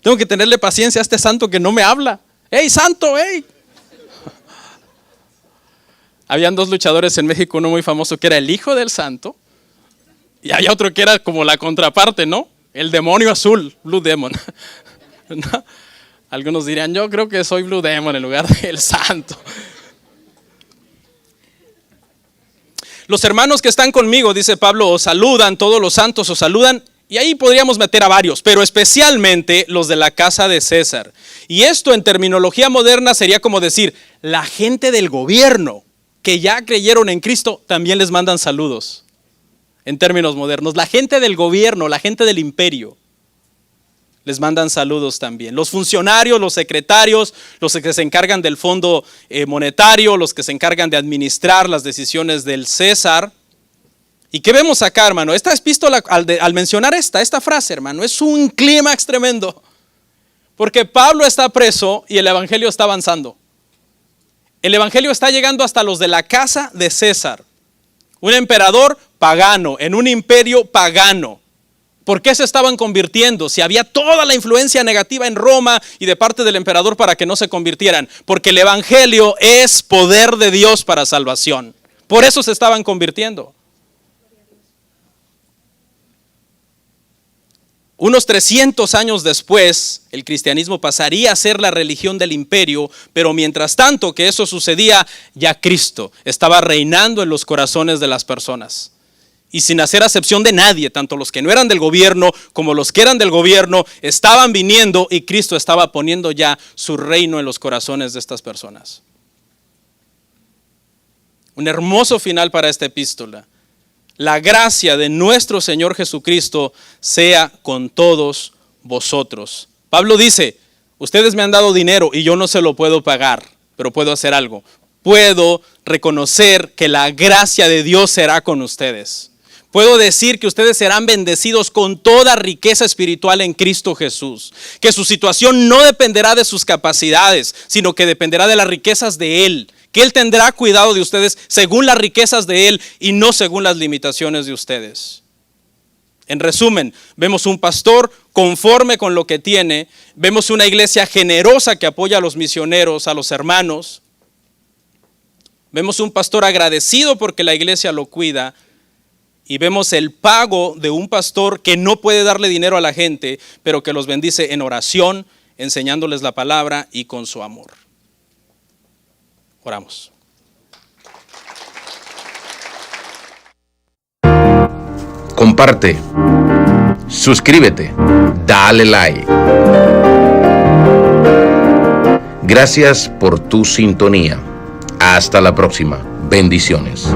Tengo que tenerle paciencia a este santo que no me habla. ¡Ey, santo, ey! Habían dos luchadores en México, uno muy famoso que era el hijo del santo. Y había otro que era como la contraparte, ¿no? El demonio azul, Blue Demon. ¿No? Algunos dirían, yo creo que soy Blue Demon en lugar del santo. Los hermanos que están conmigo, dice Pablo, os saludan, todos los santos os saludan. Y ahí podríamos meter a varios, pero especialmente los de la casa de César. Y esto en terminología moderna sería como decir, la gente del gobierno que ya creyeron en Cristo también les mandan saludos. En términos modernos, la gente del gobierno, la gente del imperio, les mandan saludos también. Los funcionarios, los secretarios, los que se encargan del fondo monetario, los que se encargan de administrar las decisiones del César. ¿Y qué vemos acá, hermano? Esta epístola, al mencionar esta frase, hermano, es un clímax tremendo. Porque Pablo está preso y el evangelio está avanzando. El evangelio está llegando hasta los de la casa de César, un emperador pagano, en un imperio pagano. ¿Por qué se estaban convirtiendo? Si había toda la influencia negativa en Roma y de parte del emperador para que no se convirtieran. Porque el evangelio es poder de Dios para salvación. Por eso se estaban convirtiendo. Unos 300 años después, el cristianismo pasaría a ser la religión del imperio, pero mientras tanto que eso sucedía, ya Cristo estaba reinando en los corazones de las personas. Y sin hacer acepción de nadie, tanto los que no eran del gobierno como los que eran del gobierno, estaban viniendo y Cristo estaba poniendo ya su reino en los corazones de estas personas. Un hermoso final para esta epístola. La gracia de nuestro Señor Jesucristo sea con todos vosotros. Pablo dice, ustedes me han dado dinero y yo no se lo puedo pagar, pero puedo hacer algo. Puedo reconocer que la gracia de Dios será con ustedes. Puedo decir que ustedes serán bendecidos con toda riqueza espiritual en Cristo Jesús. Que su situación no dependerá de sus capacidades, sino que dependerá de las riquezas de Él. Que Él tendrá cuidado de ustedes según las riquezas de Él y no según las limitaciones de ustedes. En resumen, vemos un pastor conforme con lo que tiene. Vemos una iglesia generosa que apoya a los misioneros, a los hermanos. Vemos un pastor agradecido porque la iglesia lo cuida. Y vemos el pago de un pastor que no puede darle dinero a la gente, pero que los bendice en oración, enseñándoles la palabra y con su amor. Oramos. Comparte, suscríbete, dale like. Gracias por tu sintonía. Hasta la próxima. Bendiciones.